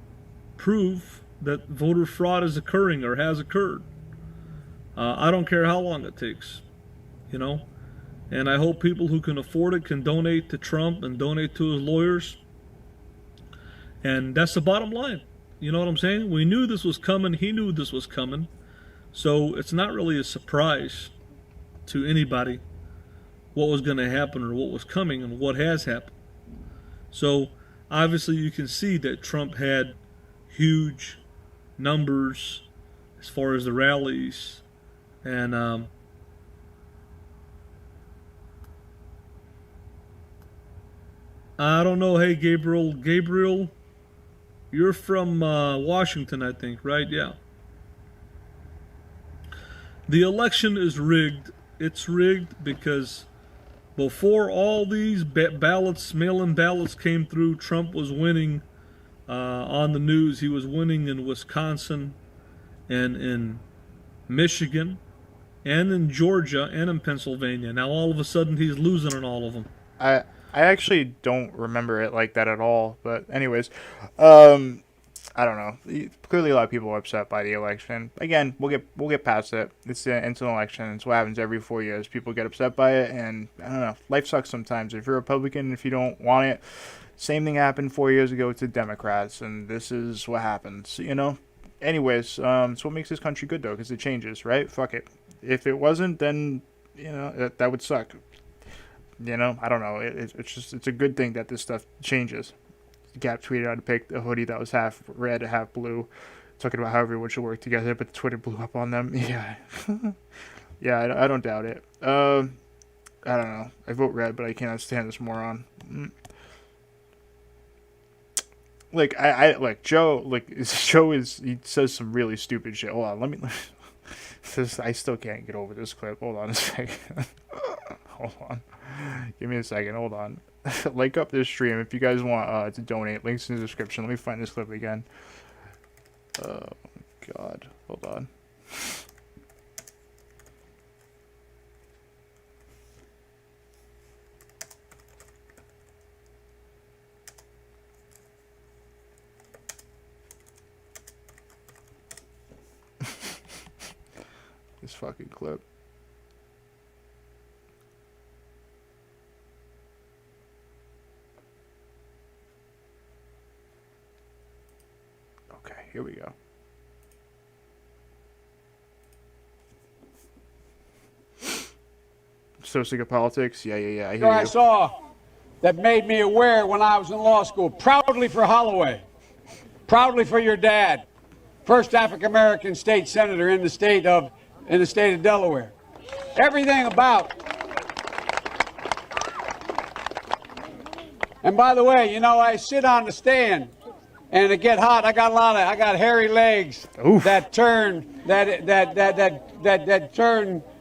prove that voter fraud is occurring or has occurred. I don't care how long it takes, you know. And I hope people who can afford it can donate to Trump and donate to his lawyers. And that's the bottom line. You know what I'm saying? We knew this was coming. He knew this was coming. So it's not really a surprise to anybody what was going to happen or what was coming and what has happened. So obviously you can see that Trump had huge numbers as far as the rallies, and I don't know. Hey, Gabriel, you're from Washington, I think, right? Yeah. The election is rigged. It's rigged because before all these ballots, mail-in ballots came through, Trump was winning on the news. He was winning in Wisconsin and in Michigan. and in Georgia, and in Pennsylvania. Now all of a sudden he's losing on all of them. I actually don't remember it like that at all. But anyways, I don't know. Clearly, a lot of people are upset by the election. Again, we'll get past it. It's an election. It's what happens every 4 years. People get upset by it, and I don't know. Life sucks sometimes. If you're a Republican, if you don't want it, same thing happened 4 years ago to Democrats, and this is what happens. You know. Anyways, it's what makes this country good though, because it changes, right? Fuck it. If it wasn't, then you know that would suck. You know, I don't know. It's a good thing that this stuff changes. Gap tweeted out a hoodie that was half red, half blue, talking about how everyone should work together, but Twitter blew up on them. Yeah, yeah, I don't doubt it. I don't know. I vote red, but I cannot stand this moron. Like like Joe. Like Joe he says some really stupid shit. Hold on, let me. I still can't get over this clip. Hold on a second. Hold on. Give me a second. Hold on. Like up this stream if you guys want to donate. Links in the description. Let me find this clip again. Oh, God. Hold on. This fucking clip. Okay, here we go. So sick of politics? Yeah, I hear you. I saw that made me aware when I was in law school. Proudly for Holloway. Proudly for your dad. First African-American state senator in the state of Delaware. Everything about. And by the way, you know, I sit on the stand and it get hot. I got hairy legs. Oof. that turn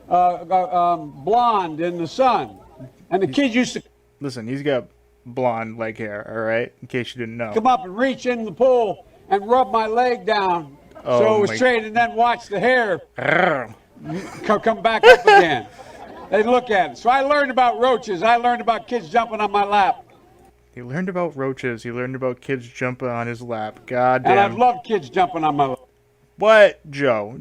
blonde in the sun. And the kids used to Listen, he's got blonde leg hair, all right? In case you didn't know. come up and reach in the pool and rub my leg down so it was straight, and then watch the hair come back up again. They look at it. So I learned about roaches. I learned about kids jumping on my lap. He learned about roaches. He learned about kids jumping on his lap. God damn. And I've loved kids jumping on my lap. What? Joe.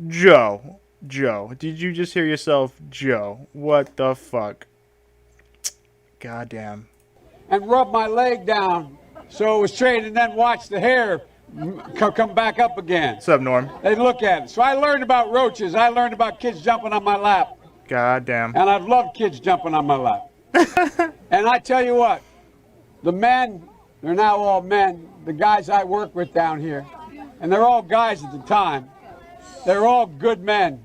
Did you just hear yourself? Joe. What the fuck? God damn. And rub my leg down so it was straight, and then watch the hair come back up again. What's up, Norm? They look at it. So I learned about roaches. I learned about kids jumping on my lap. God damn. And I've loved kids jumping on my lap. And I tell you what, the men, they're now all men, the guys I work with down here, and they're all guys at the time, they're all good men.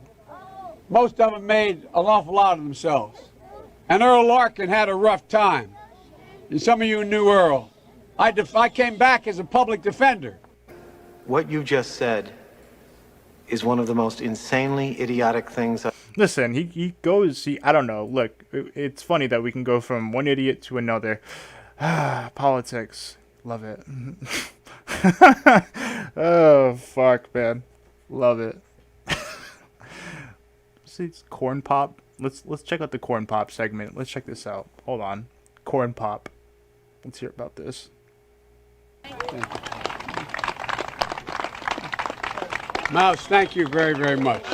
Most of them made an awful lot of themselves. And Earl Larkin had a rough time. And some of you knew Earl. I came back as a public defender. What you just said is one of the most insanely idiotic things. Listen, he goes, I don't know. Look, it's funny that we can go from one idiot to another. Politics. Love it. Oh, fuck, man. Love it. See, it's corn pop. Let's check out the corn pop segment. Let's check this out. Hold on. Corn pop. Let's hear about this. Mouse, thank you very, very much.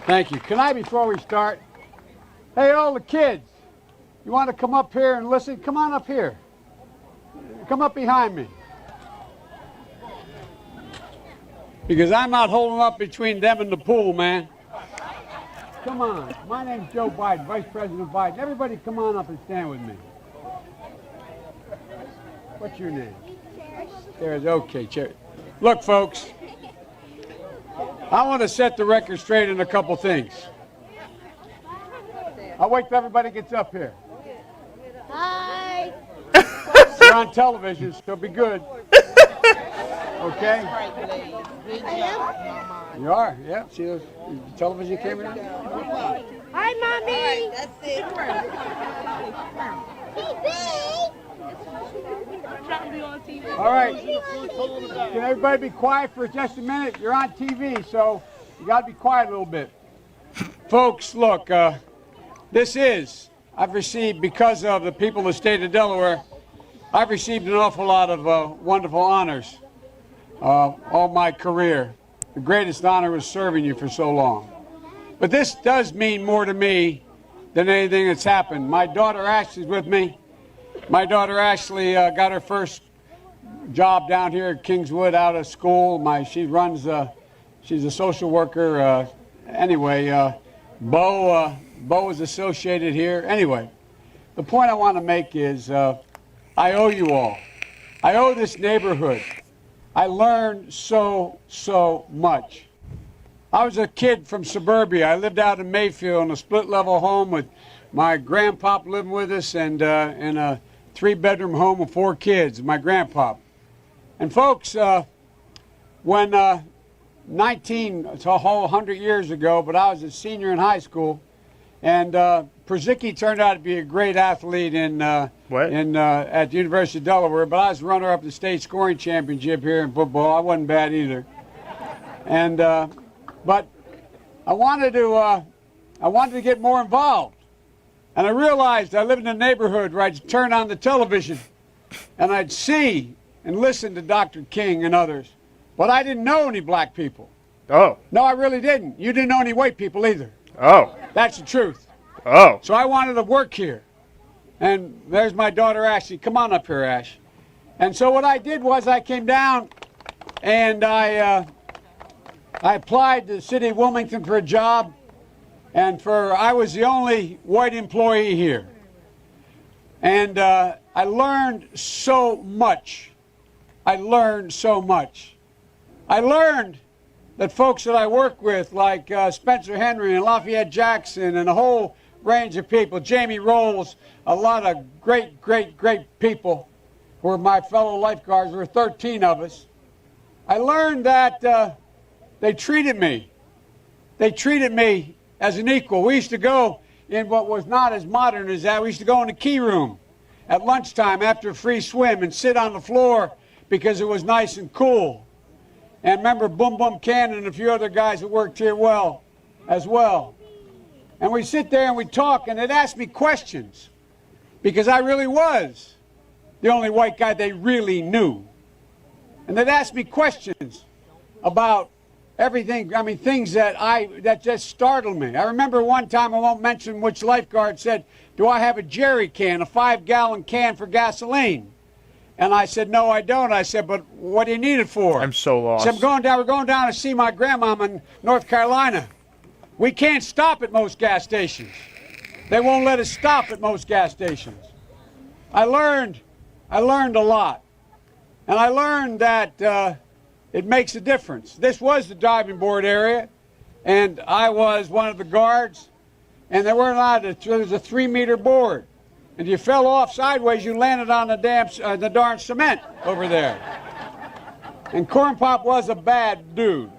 Thank you. Can I, before we start, hey, all the kids, you want to come up here and listen? Come on up here. Come up behind me. Because I'm not holding up between them and the pool, man. Come on. My name's Joe Biden, Vice President Biden. Everybody come on up and stand with me. What's your name? There's okay, Cherry. Look, folks, I want to set the record straight in a couple things. I'll wait till everybody gets up here. Hi. You're on television, so be good. Okay? You are, yeah. See those television cameras? Hi, Mommy. That's it. All right. Can everybody be quiet for just a minute? You're on TV, so you got to be quiet a little bit. Folks, look, I've received, because of the people of the state of Delaware, I've received an awful lot of wonderful honors all my career. The greatest honor was serving you for so long. But this does mean more to me than anything that's happened. My daughter Ashley's with me. My daughter Ashley got her first job down here at Kingswood out of school. She's a social worker. Bo is associated here. Anyway, the point I want to make is I owe you all. I owe this neighborhood. I learned so much. I was a kid from suburbia. I lived out in Mayfield in a split-level home with my grandpop living with us and in a 3-bedroom home with 4 kids, my grandpop. And folks, when it's a whole 100 years ago, but I was a senior in high school, and Przicki turned out to be a great athlete at the University of Delaware, but I was runner-up the state scoring championship here in football. I wasn't bad either. And but I wanted to get more involved. And I realized I lived in a neighborhood where I'd turn on the television and I'd see and listen to Dr. King and others. But I didn't know any black people. Oh. No, I really didn't. You didn't know any white people either. Oh. That's the truth. Oh. So I wanted to work here. And there's my daughter Ashley. Come on up here, Ash. And so what I did was I came down and I applied to the city of Wilmington for a job. And I was the only white employee here. And I learned so much. I learned that folks that I work with, like Spencer Henry and Lafayette Jackson and a whole range of people, Jamie Rolls, a lot of great people who were my fellow lifeguards. There were 13 of us. I learned that they treated me as an equal. We used to go in what was not as modern as that. We used to go in the key room at lunchtime after a free swim and sit on the floor because it was nice and cool. And remember Boom Boom Cannon and a few other guys that worked here as well. And we'd sit there and we'd talk, and they'd ask me questions because I really was the only white guy they really knew. And they'd ask me questions about everything, I mean, things that just startled me. I remember one time, I won't mention which lifeguard, said, "Do I have a jerry can, a 5-gallon can for gasoline?" And I said, "No, I don't." I said, "But what do you need it for?" I'm so lost. He said, we're going down to see my grandmama in North Carolina. We can't stop at most gas stations. They won't let us stop at most gas stations. I learned a lot. And I learned that it makes a difference. This was the diving board area, and I was one of the guards, and there was a 3-meter board. And if you fell off sideways, you landed on the darn cement over there. And Corn Pop was a bad dude,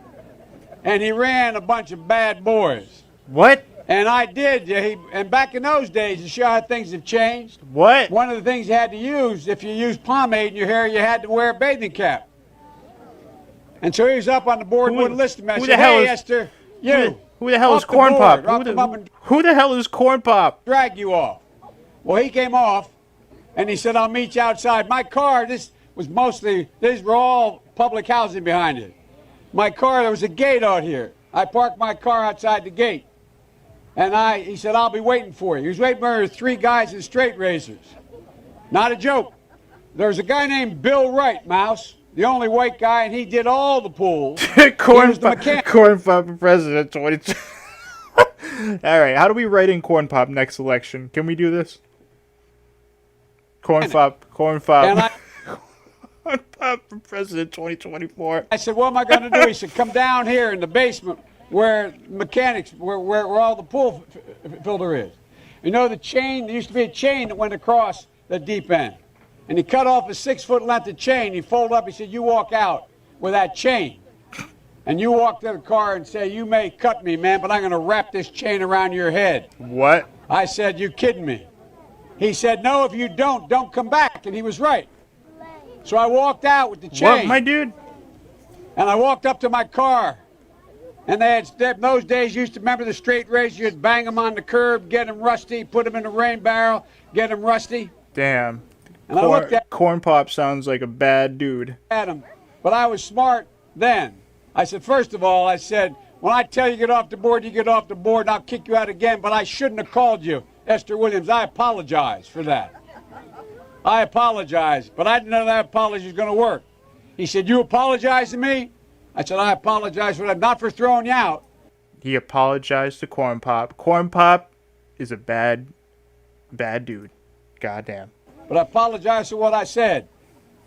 and he ran a bunch of bad boys. What? And I did. And back in those days, to show how things have changed, what? One of the things you had to use, if you used pomade in your hair, you had to wear a bathing cap. And so he was up on the board, wouldn't listen to me. I said, "Hey, Esther, you. Who the hell is Corn Pop? Who the hell is Corn Pop? Drag you off." Well, he came off, and he said, "I'll meet you outside." My car, these were all public housing behind it. My car, there was a gate out here. I parked my car outside the gate. And he said, "I'll be waiting for you." He was waiting for 3 guys in straight razors. Not a joke. There was a guy named Bill Wright, Mouse, the only white guy, and he did all the pools. Corn Pop for president 22. All right, how do we write in Corn Pop next election? Can we do this? Corn Pop. Corn Pop for president 2024. I said, "What am I going to do?" He said, "Come down here in the basement where where all the pool filter is. You know the chain, there used to be a chain that went across the deep end. And he cut off a 6-foot length of chain. He folded up, he said, "You walk out with that chain. And you walk to the car and say, 'You may cut me, man, but I'm going to wrap this chain around your head.'" What? I said, "You kidding me?" He said, "No, if you don't come back." And he was right. So I walked out with the chain. What, my dude? And I walked up to my car. And those days used to remember the straight razor. You'd bang them on the curb, get them rusty, put them in the rain barrel, get them rusty. Damn. And I looked at Corn Pop sounds like a bad dude. him, but I was smart then. I said, first of all, I said, when I tell you get off the board, you get off the board, and I'll kick you out again, but I shouldn't have called you Esther Williams. I apologize for that. I apologize, but I didn't know that apology was going to work. He said, you apologize to me? I said, I apologize for that, not for throwing you out. He apologized to Corn Pop. Corn Pop is a bad dude. Goddamn. But I apologize for what I said.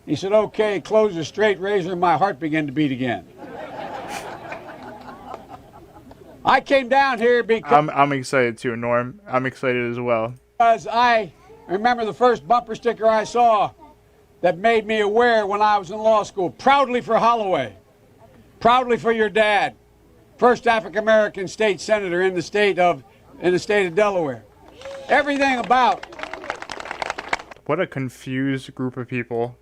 He said, okay, close the straight razor, and my heart began to beat again. I came down here because I'm excited too, Norm. I'm excited as well. I remember the first bumper sticker I saw that made me aware when I was in law school. Proudly for Holloway. Proudly for your dad. First African-American state senator in the state of Delaware. Everything about. What a confused group of people.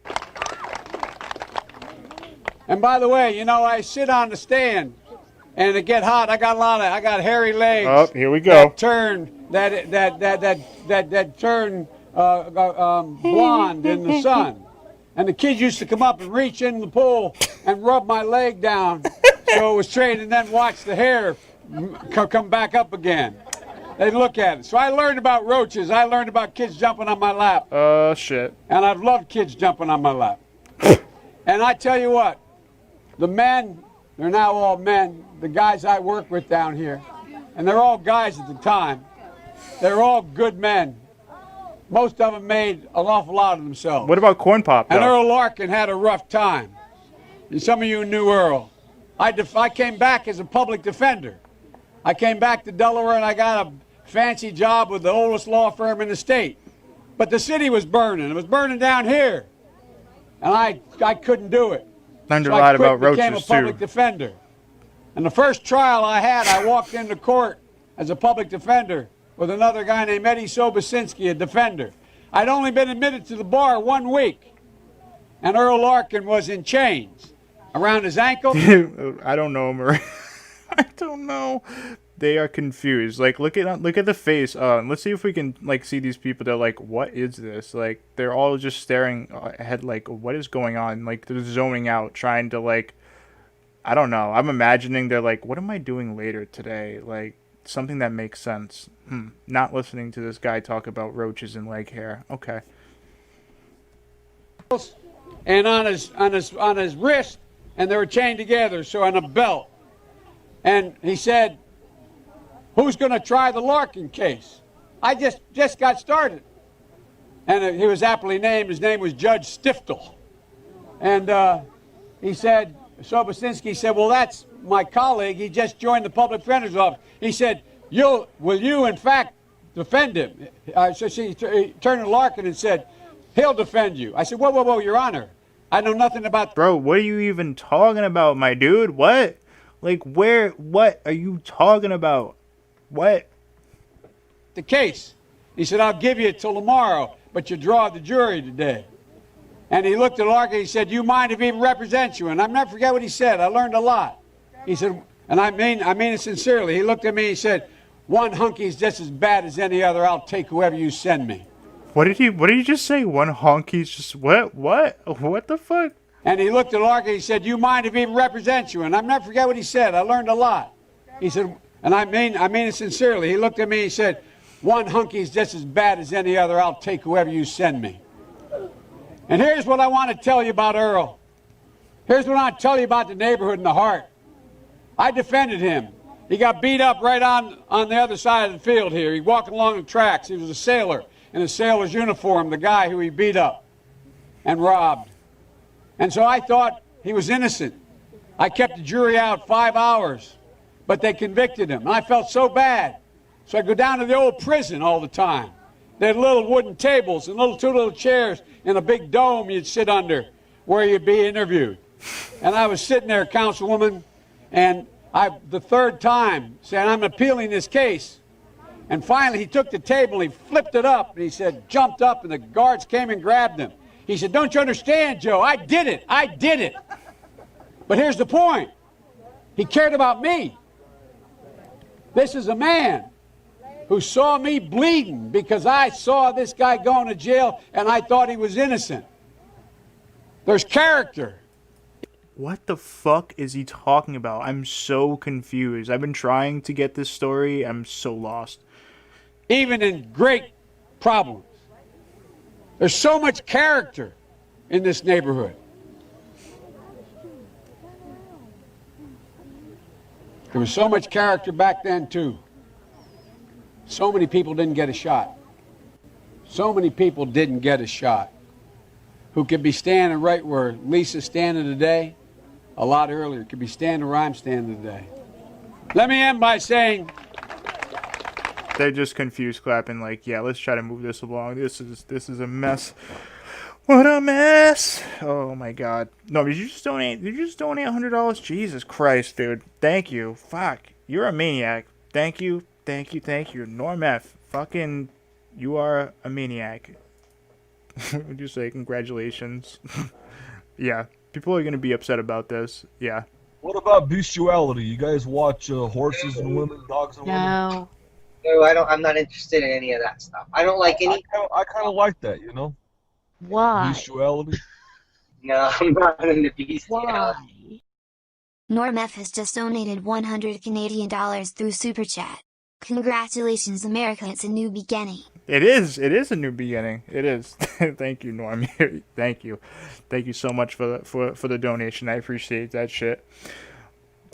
And by the way, you know, I sit on the stand and it get hot. I got hairy legs. Oh, here we go. That turn blonde in the sun. And the kids used to come up and reach in the pool and rub my leg down so it was straight, and then watch the hair come back up again. They'd look at it. So I learned about roaches. I learned about kids jumping on my lap. Shit. And I've loved kids jumping on my lap. And I tell you what, the men, they're now all men, the guys I work with down here, and they're all guys at the time. They're all good men. Most of them made an awful lot of themselves. What about Corn Pop, though? And Earl Larkin had a rough time. And some of you knew Earl. I came back as a public defender. I came back to Delaware and I got a fancy job with the oldest law firm in the state. But the city was burning. It was burning down here. And I couldn't do it. Learned So a lot I quit about and roaches, became a public too. defender. And the first trial I had, I walked into court as a public defender with another guy named Eddie Sobosinski, a defender. I'd only been admitted to the bar 1 week, and Earl Larkin was in chains around his ankle. I don't know, Marie. I don't know. They are confused. Like, look at the face. Let's see if we can see these people. They're like, what is this? Like, they're all just staring ahead. Like, what is going on? Like, they're zooming out, trying to I don't know. I'm imagining they're like, what am I doing later today? Like, something that makes sense. Not listening to this guy talk about roaches and leg hair. Okay. And on his wrist, and they were chained together, so on a belt. And he said, who's going to try the Larkin case? I just got started. And he was aptly named. His name was Judge Stiftel. And he said, Sobosinski said, well, that's my colleague. He just joined the public defender's office. He said, will you in fact defend him? So she turned to Larkin and said, he'll defend you. I said, whoa, Your Honor. I know nothing about... Bro, what are you even talking about, my dude? What? Like, what are you talking about? What? The case. He said, I'll give you till tomorrow, but you draw the jury today. And he looked at Larkin, he said, you mind if he represents you? And I'll never forget what he said. I learned a lot. He said, and I mean it sincerely. He looked at me and he said, one hunky's just as bad as any other. I'll take whoever you send me. What did he just say? One honky's just what? What the fuck? And he looked at Larkin, he said, you mind if he represents you? And I'll never forget what he said. I learned a lot. He said, and I mean it sincerely. He looked at me and he said, one hunky's just as bad as any other. I'll take whoever you send me. And here's what I want to tell you about Earl. Here's what I want to tell you about the neighborhood and the heart. I defended him. He got beat up right on the other side of the field here. He walked along the tracks. He was a sailor in a sailor's uniform, the guy who he beat up and robbed. And so I thought he was innocent. I kept the jury out 5 hours, but they convicted him. And I felt so bad. So I go down to the old prison all the time. They had little wooden tables and two little chairs in a big dome you'd sit under where you'd be interviewed. And I was sitting there, Councilwoman, and the third time saying, I'm appealing this case. And finally he took the table, he flipped it up, and he said, jumped up, and the guards came and grabbed him. He said, don't you understand, Joe? I did it. But here's the point. He cared about me. This is a man who saw me bleeding because I saw this guy going to jail and I thought he was innocent. There's character. What the fuck is he talking about? I'm so confused. I've been trying to get this story. I'm so lost. Even in great problems. There's so much character in this neighborhood. There was so much character back then, too. So many people didn't get a shot. So many people didn't get a shot. Who could be standing right where Lisa's standing today, a lot earlier. Could be standing where I'm standing today. Let me end by saying... They're just confused, clapping like, yeah, let's try to move this along. This is a mess. What a mess! Oh my god. No, did you just donate $100? Jesus Christ, dude. Thank you. Fuck. You're a maniac. Thank you. Norm F. Fucking, you are a maniac. Would you say congratulations? Yeah. People are gonna be upset about this. Yeah. What about bestiality? You guys watch horses and women, dogs and women? No. No, I don't. I'm not interested in any of that stuff. I don't like any. I kind of like that, you know. Why? Bestiality. No, I'm not into bestiality. Why? Norm F has just donated $100 Canadian through Super Chat. Congratulations, America! It's a new beginning. It is a new beginning. It is. Thank you, Norm. Thank you so much for the donation. I appreciate that shit.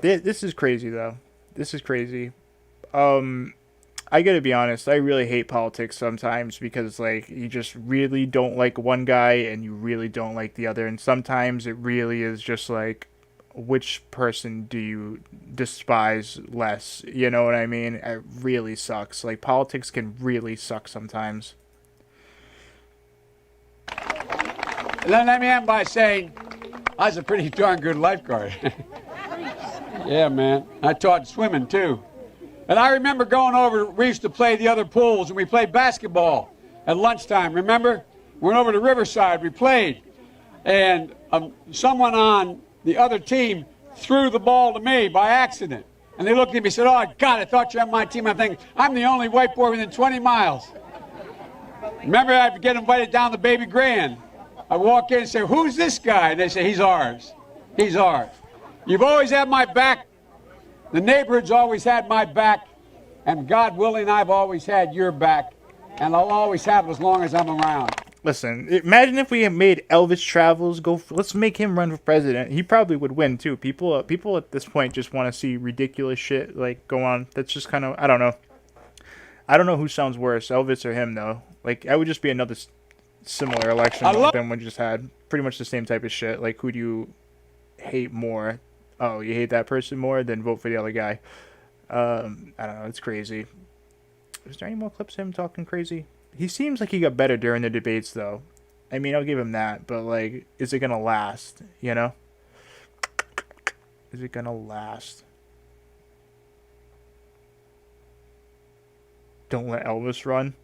This is crazy though. This is crazy. I gotta be honest, I really hate politics sometimes because, like, you just really don't like one guy and you really don't like the other. And sometimes it really is just like, which person do you despise less? You know what I mean? It really sucks. Like, politics can really suck sometimes. And then let me end by saying, I was a pretty darn good lifeguard. Yeah, man. I taught swimming, too. And I remember going over, we used to play the other pools, and we played basketball at lunchtime, remember? Went over to Riverside, we played. And someone on the other team threw the ball to me by accident. And they looked at me and said, oh, God, I thought you were on my team. I'm thinking, I'm the only white boy within 20 miles. Remember, I'd get invited down to Baby Grand. I walk in and say, who's this guy? And they say, he's ours. He's ours. You've always had my back. The neighborhood's always had my back, and God willing, I've always had your back, and I'll always have it as long as I'm around. Listen, imagine if we had made Elvis Travels go. Let's make him run for president. He probably would win too. People at this point just want to see ridiculous shit like go on. That's just kind of, I don't know. I don't know who sounds worse, Elvis or him though. Like, I would just be another similar election than we just had. Pretty much the same type of shit. Like, who do you hate more? Oh, you hate that person more? Then vote for the other guy. I don't know. It's crazy. Is there any more clips of him talking crazy? He seems like he got better during the debates, though. I mean, I'll give him that. But, like, is it going to last? You know? Is it going to last? Don't let Elvis run.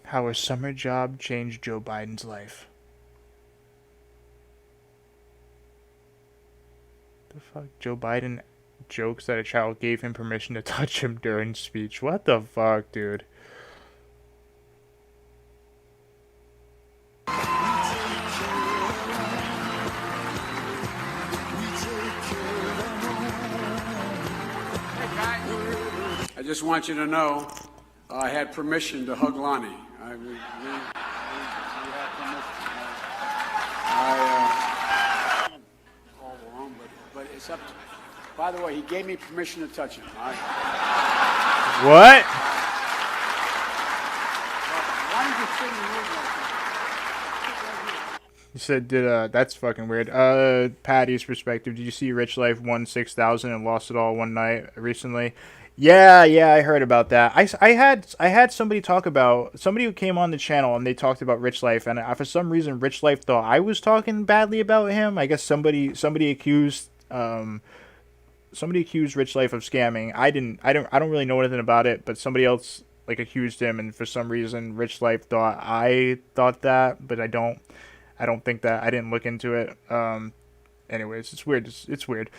How a summer job changed Joe Biden's life. The fuck? Joe Biden jokes that a child gave him permission to touch him during speech. What the fuck, dude? I just want you to know I had permission to hug Lonnie. We had permission. All along, but it's up to... By the way, he gave me permission to touch him. What? Why did you sit in the room like that? You said, that's fucking weird. Patty's perspective. Did you see Rich Life won 6,000 and lost it all one night recently? Yeah, I heard about that. I had somebody talk about, somebody who came on the channel and they talked about Rich Life, and for some reason Rich Life thought I was talking badly about him. I guess somebody accused Rich Life of scamming. I don't really know anything about it, but somebody else like accused him, and for some reason Rich Life thought I thought that, but I don't. I don't think that. I didn't look into it. Anyways, it's weird. It's weird.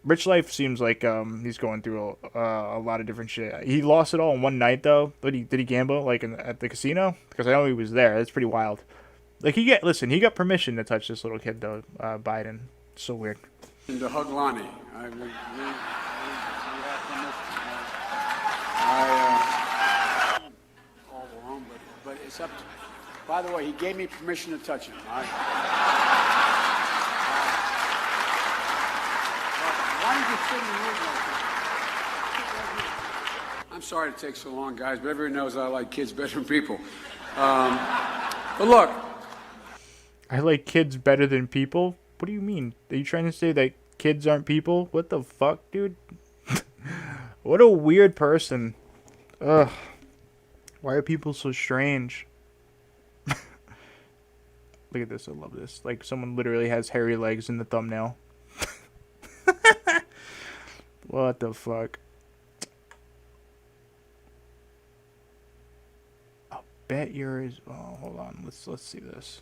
Rich Life seems like he's going through a lot of different shit. He lost it all in one night though. Did he gamble like at the casino? Because I know he was there. That's pretty wild. Like he got permission to touch this little kid though. Biden. So weird. And to hug Lonnie. We have permission. All alone, but it's up to. By the way, he gave me permission to touch him. All right? Why don't you sit in the room like that? I'm sorry it takes so long, guys, but everyone knows I like kids better than people. But look. I like kids better than people? What do you mean? Are you trying to say that kids aren't people? What the fuck, dude? What a weird person. Ugh. Why are people so strange? Look at this. I love this. Like, someone literally has hairy legs in the thumbnail. What the fuck? I'll bet yours. Oh, hold on. Let's see this.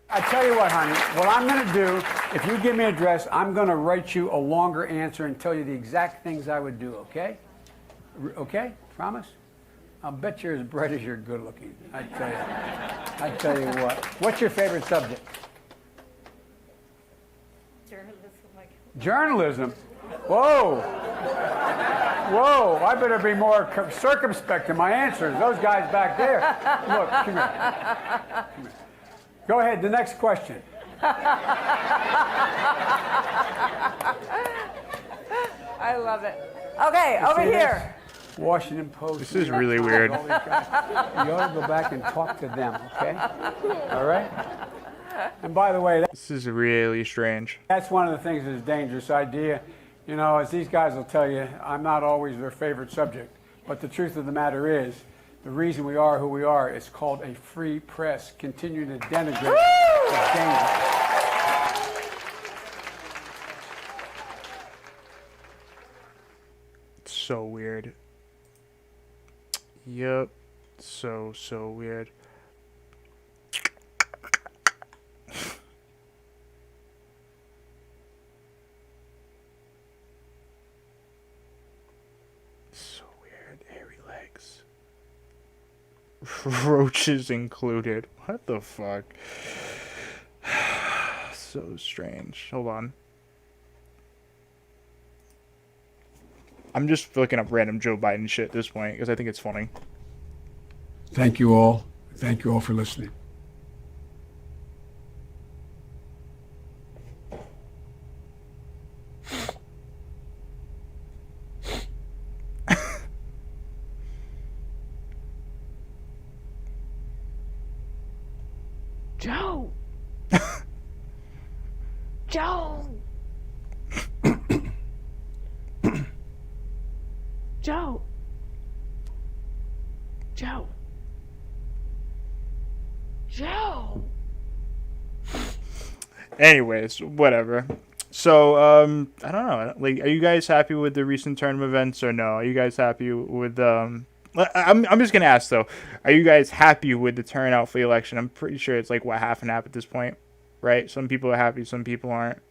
I tell you what, honey, what I'm going to do, if you give me an address, I'm going to write you a longer answer and tell you the exact things I would do, okay? Okay? Promise? I'll bet you're as bright as you're good looking. I tell you what. What's your favorite subject? Journalism? Whoa. Whoa, I better be more circumspect in my answers. Those guys back there. Look, come here. Come here. Go ahead, the next question. I love it. Okay, over here. Washington Post. This is really weird. You ought to go back and talk to them, okay? All right? And by the way, This is really strange. that's one of the things that's a dangerous idea. You know, as these guys will tell you, I'm not always their favorite subject. But the truth of the matter is, the reason we are who we are is called a free press. Continuing to denigrate is dangerous. It's so weird. Yep. So weird. So weird. Hairy legs. Roaches included. What the fuck? So strange. Hold on. I'm just looking up random Joe Biden shit at this point because I think it's funny. Thank you all. Thank you all for listening. Joe! Joe! Joe! Joe! Joe! Anyways, whatever. So, I don't know. Like, are you guys happy with the recent term events or no? Are you guys happy with I'm just gonna ask though. Are you guys happy with the turnout for the election? I'm pretty sure it's like what, half and half at this point, right? Some people are happy, some people aren't.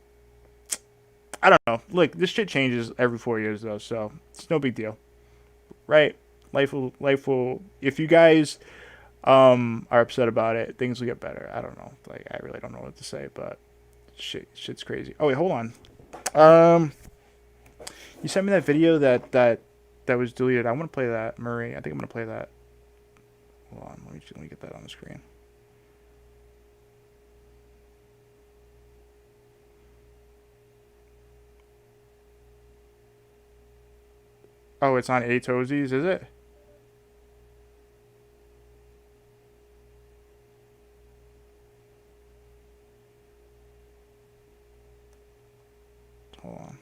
I don't know. Look, this shit changes every 4 years though, so it's no big deal, right? Life will. If you guys are upset about it, things will get better. I don't know. Like, I really don't know what to say, but shit's crazy. Oh wait, hold on. You sent me that video that was deleted. I want to play that, Murray. I think I'm gonna play that. Hold on, let me get that on the screen. Oh, it's on Emojis, is it? Hold on.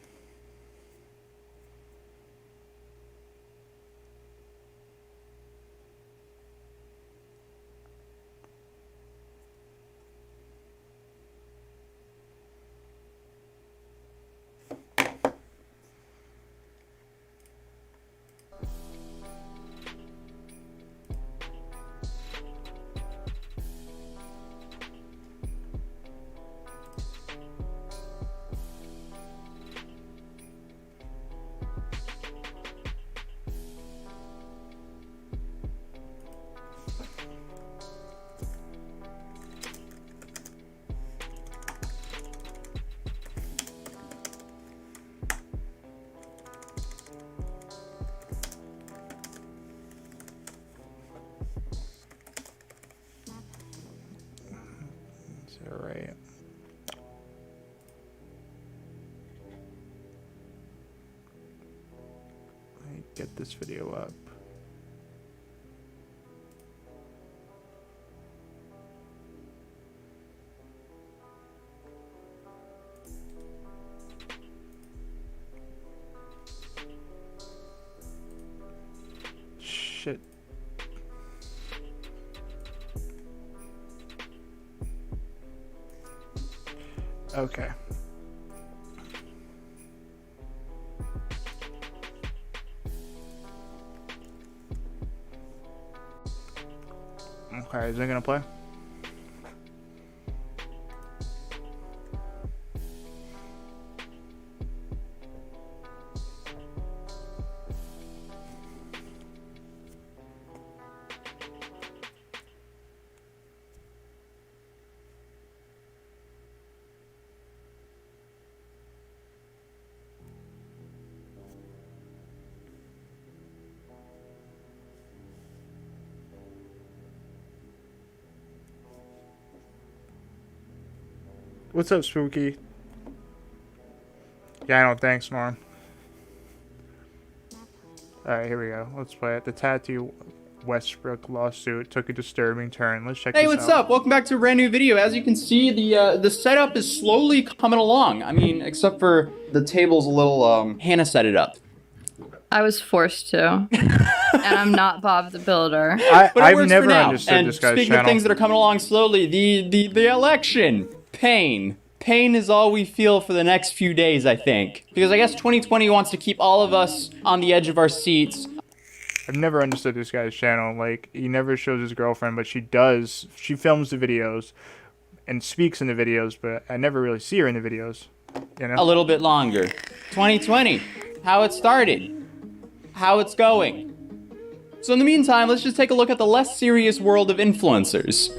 right. Let me get this video up. Shit. Okay. Okay, is it gonna play? What's up, Spooky? Yeah, I know. Thanks, Norm. Alright, here we go. Let's play it. The Tattoo Westbrook lawsuit took a disturbing turn. Let's check this out. Hey, what's up? Welcome back to a brand new video. As you can see, the setup is slowly coming along. I mean, except for the table's a little, Hannah set it up. I was forced to. And I'm not Bob the Builder. I've never understood this guy's speaking channel. of things that are coming along slowly, the election. Pain. Pain is all we feel for the next few days, I think. Because I guess 2020 wants to keep all of us on the edge of our seats. I've never understood this guy's channel. Like, he never shows his girlfriend, but she does. She films the videos and speaks in the videos, but I never really see her in the videos. You know? A little bit longer. 2020. How it started. How it's going. So in the meantime, let's just take a look at the less serious world of influencers.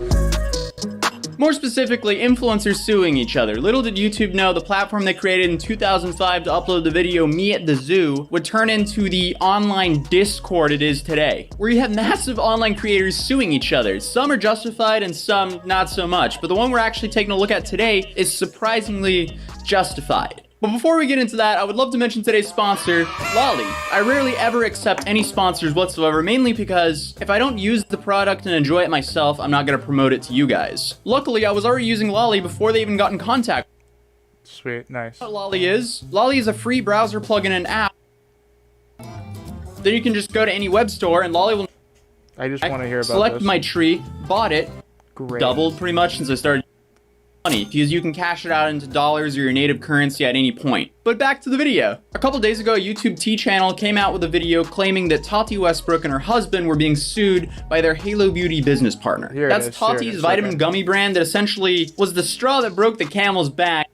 More specifically, influencers suing each other. Little did YouTube know the platform they created in 2005 to upload the video Me at the Zoo would turn into the online Discord it is today, where you have massive online creators suing each other. Some are justified and some not so much, but the one we're actually taking a look at today is surprisingly justified. But before we get into that, I would love to mention today's sponsor, Lolly. I rarely ever accept any sponsors whatsoever, mainly because if I don't use the product and enjoy it myself, I'm not going to promote it to you guys. Luckily, I was already using Lolly before they even got in contact. Sweet, nice. What Lolly is a free browser plugin and app. Then you can just go to any web store and Lolly will... I just want to hear about Select this. my tree, bought it, Great. doubled pretty much since I started money, because you can cash it out into dollars or your native currency at any point. But back to the video. A couple days ago, a YouTube T channel came out with a video claiming that Tati Westbrook and her husband were being sued by their Halo Beauty business partner. That's Tati's vitamin gummy brand that essentially was the straw that broke the camel's back.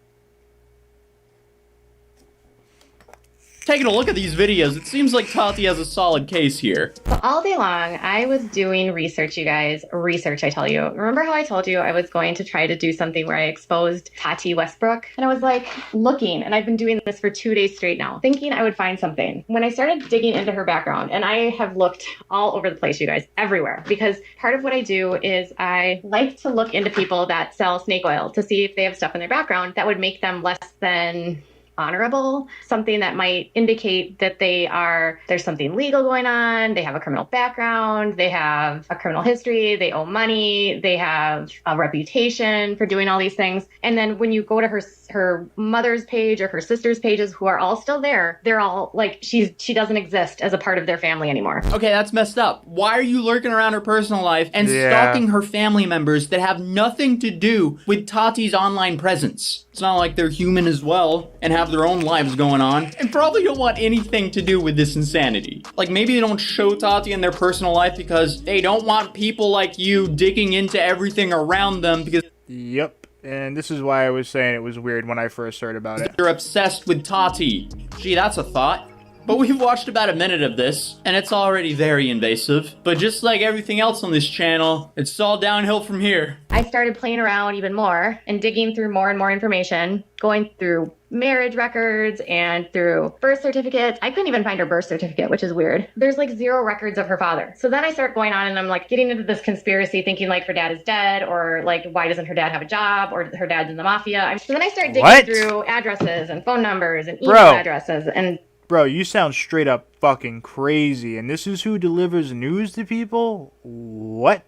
Taking a look at these videos, it seems like Tati has a solid case here. All day long, I was doing research, you guys. Research, I tell you. Remember how I told you I was going to try to do something where I exposed Tati Westbrook? And I was like looking, and I've been doing this for 2 days straight now, thinking I would find something. When I started digging into her background, and I have looked all over the place, you guys, everywhere, because part of what I do is I like to look into people that sell snake oil to see if they have stuff in their background that would make them less than honorable, something that might indicate that there's something legal going on, they have a criminal background, they have a criminal history, they owe money, they have a reputation for doing all these things. And then when you go to her mother's page or her sister's pages, who are all still there, they're all like, she doesn't exist as a part of their family anymore. Okay, that's messed up. Why are you lurking around her personal life and stalking her family members that have nothing to do with Tati's online presence? It's not like they're human as well and have their own lives going on and probably don't want anything to do with this insanity. Like, maybe they don't show Tati in their personal life because they don't want people like you digging into everything around them because... Yep. And this is why I was saying it was weird when I first heard about it. You're obsessed with Tati. Gee, that's a thought. But we've watched about a minute of this, and it's already very invasive. But just like everything else on this channel, it's all downhill from here. I started playing around even more and digging through more and more information, going through marriage records and through birth certificates. I couldn't even find her birth certificate, which is weird. There's like 0 records of her father. So then I start going on and I'm like getting into this conspiracy thinking like her dad is dead, or like why doesn't her dad have a job, or her dad's in the mafia. So then I start digging through addresses and phone numbers and email addresses and... Bro, you sound straight up fucking crazy, and this is who delivers news to people? What?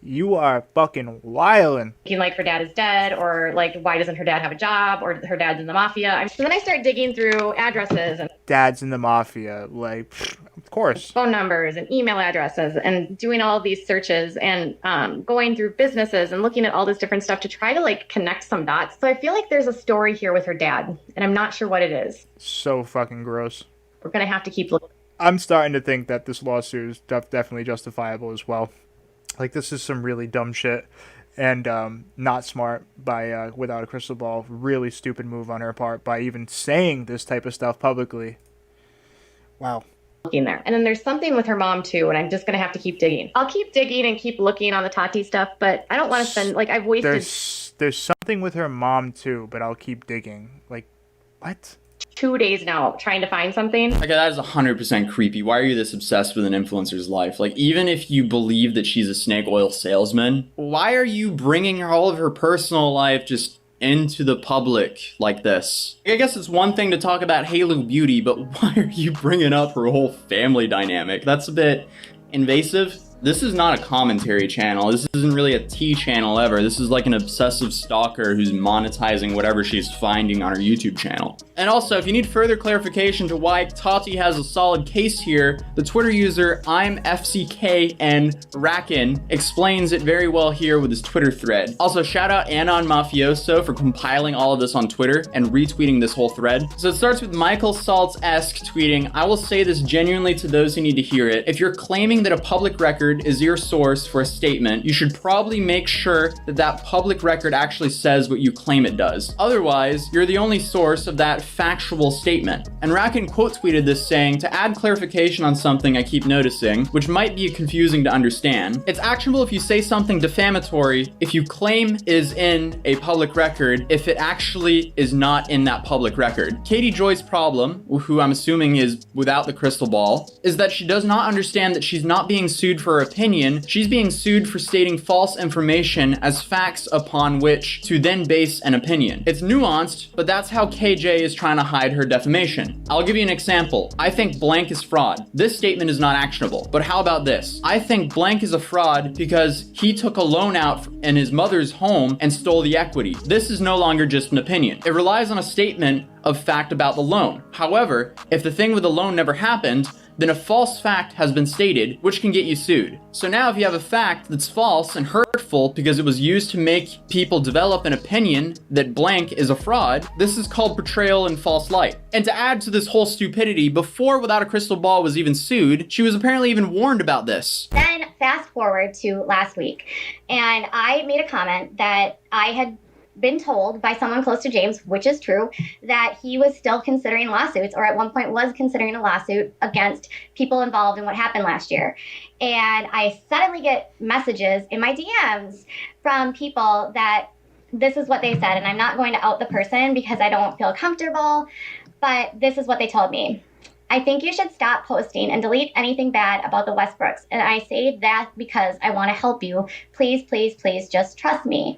You are fucking wildin'. Like her dad is dead, or like why doesn't her dad have a job, or her dad's in the mafia. So then I start digging through addresses and dad's in the mafia, like, pfft, of course. Phone numbers and email addresses and doing all these searches and going through businesses and looking at all this different stuff to try to like connect some dots. So I feel like there's a story here with her dad, and I'm not sure what it is. So fucking gross. We're gonna have to keep looking. I'm starting to think that this lawsuit is definitely justifiable as well. Like, this is some really dumb shit and not smart by Without a Crystal Ball. Really stupid move on her part by even saying this type of stuff publicly. Wow. Looking there. And then there's something with her mom too, and I'm just going to have to keep digging. I'll keep digging and keep looking on the Tati stuff, but I don't want to spend, like, I've wasted... There's something with her mom too, but I'll keep digging. Like, what? 2 days now trying to find something. Okay, that is 100% creepy. Why are you this obsessed with an influencer's life? Like, even if you believe that she's a snake oil salesman, why are you bringing all of her personal life just into the public like this? I guess it's one thing to talk about Halo Beauty, but why are you bringing up her whole family dynamic? That's a bit invasive. This is not a commentary channel. This isn't really a tea channel ever. This is like an obsessive stalker who's monetizing whatever she's finding on her YouTube channel. And also, if you need further clarification to why Tati has a solid case here, the Twitter user I'mFCKN explains it very well here with his Twitter thread. Also, shout out Anon Mafioso for compiling all of this on Twitter and retweeting this whole thread. So it starts with Michael Saltz-esque tweeting, "I will say this genuinely to those who need to hear it. If you're claiming that a public record is your source for a statement, you should probably make sure that that public record actually says what you claim it does. Otherwise, you're the only source of that factual statement." And Racken quote tweeted this saying, "To add clarification on something I keep noticing, which might be confusing to understand, it's actionable if you say something defamatory if you claim is in a public record if it actually is not in that public record. Katie Joy's problem, who I'm assuming is Without the Crystal Ball, is that she does not understand that she's not being sued for her opinion, she's being sued for stating false information as facts upon which to then base an opinion. It's nuanced, but that's how KJ is trying to hide her defamation. I'll give you an example. I think blank is fraud. This statement is not actionable, but how about this? I think blank is a fraud because he took a loan out in his mother's home and stole the equity. This is no longer just an opinion. It relies on a statement of fact about the loan. However, if the thing with the loan never happened, then a false fact has been stated, which can get you sued. So now if you have a fact that's false and hurtful because it was used to make people develop an opinion that blank is a fraud, this is called portrayal in false light. And to add to this whole stupidity, before Without a Crystal Ball was even sued, she was apparently even warned about this. Then fast forward to last week, and I made a comment that I had been told by someone close to James, which is true, that he was still considering lawsuits, or at one point was considering a lawsuit against people involved in what happened last year. And I suddenly get messages in my DMs from people that this is what they said, and I'm not going to out the person because I don't feel comfortable, but this is what they told me. "I think you should stop posting and delete anything bad about the Westbrooks. And I say that because I want to help you. Please, please, please just trust me."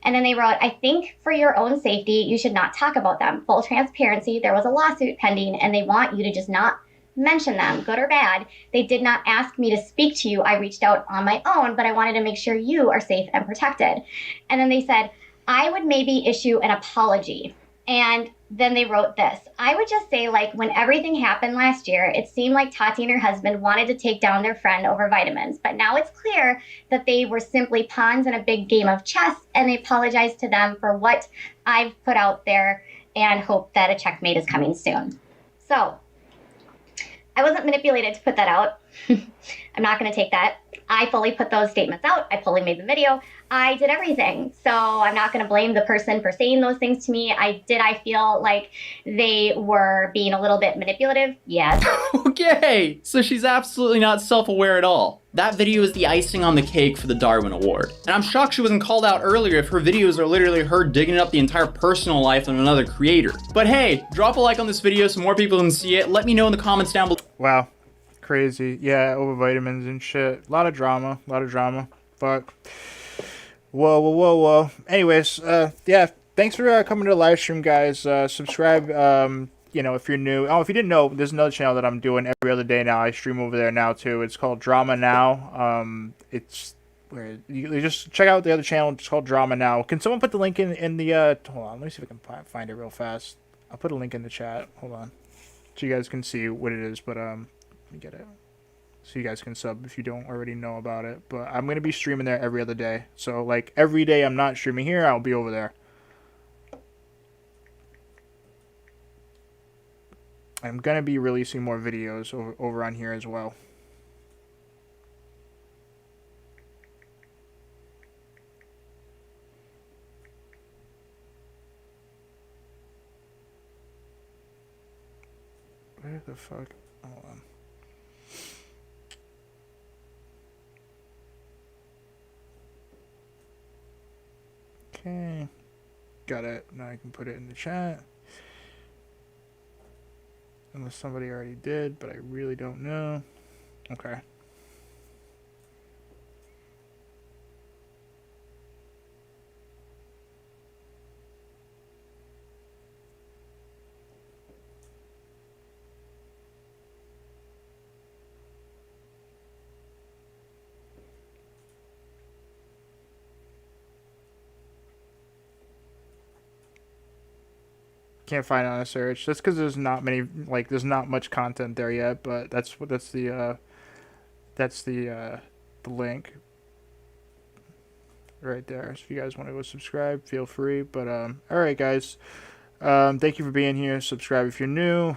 And then they wrote, "I think for your own safety, you should not talk about them. Full transparency, there was a lawsuit pending and they want you to just not mention them, good or bad. They did not ask me to speak to you. I reached out on my own, but I wanted to make sure you are safe and protected." And then they said, "I would maybe issue an apology." And then they wrote this. "I would just say, like, when everything happened last year, it seemed like Tati and her husband wanted to take down their friend over vitamins. But now it's clear that they were simply pawns in a big game of chess, and they apologize to them for what I've put out there and hope that a checkmate is coming soon." So I wasn't manipulated to put that out. I'm not going to take that. I fully put those statements out. I fully made the video. I did everything. So I'm not going to blame the person for saying those things to me. I feel like they were being a little bit manipulative? Yes. Okay, so she's absolutely not self-aware at all. That video is the icing on the cake for the Darwin Award. And I'm shocked she wasn't called out earlier if her videos are literally her digging up the entire personal life of another creator. But hey, drop a like on this video so more people can see it. Let me know in the comments down below. Wow. Crazy. Yeah, over vitamins and shit. A lot of drama. Fuck. Whoa. Anyways, yeah, thanks for coming to the live stream, guys. Subscribe, you know, if you're new. Oh, if you didn't know, there's another channel that I'm doing every other day now. I stream over there now, too. It's called Drama Now. It's where you just check out the other channel. It's called Drama Now. Can someone put the link in the, hold on, let me see if I can find it real fast. I'll put a link in the chat. Hold on. So you guys can see what it is, but, let me get it. So you guys can sub if you don't already know about it. But I'm going to be streaming there every other day. So, like, every day I'm not streaming here, I'll be over there. I'm going to be releasing more videos over on here as well. Where the fuck? Hold on. Okay, got it. Now I can put it in the chat. Unless somebody already did, but I really don't know. Okay. Can't find it on a search. That's because there's not many, like, there's not much content there yet. But that's the link right there. So if you guys want to go subscribe, feel free. But all right, guys. Thank you for being here. Subscribe if you're new.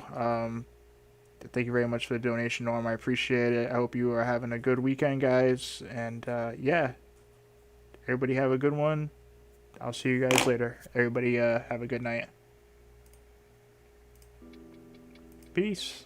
Thank you very much for the donation, Norm. I appreciate it. I hope you are having a good weekend, guys. And yeah, everybody have a good one. I'll see you guys later. Everybody have a good night. Peace.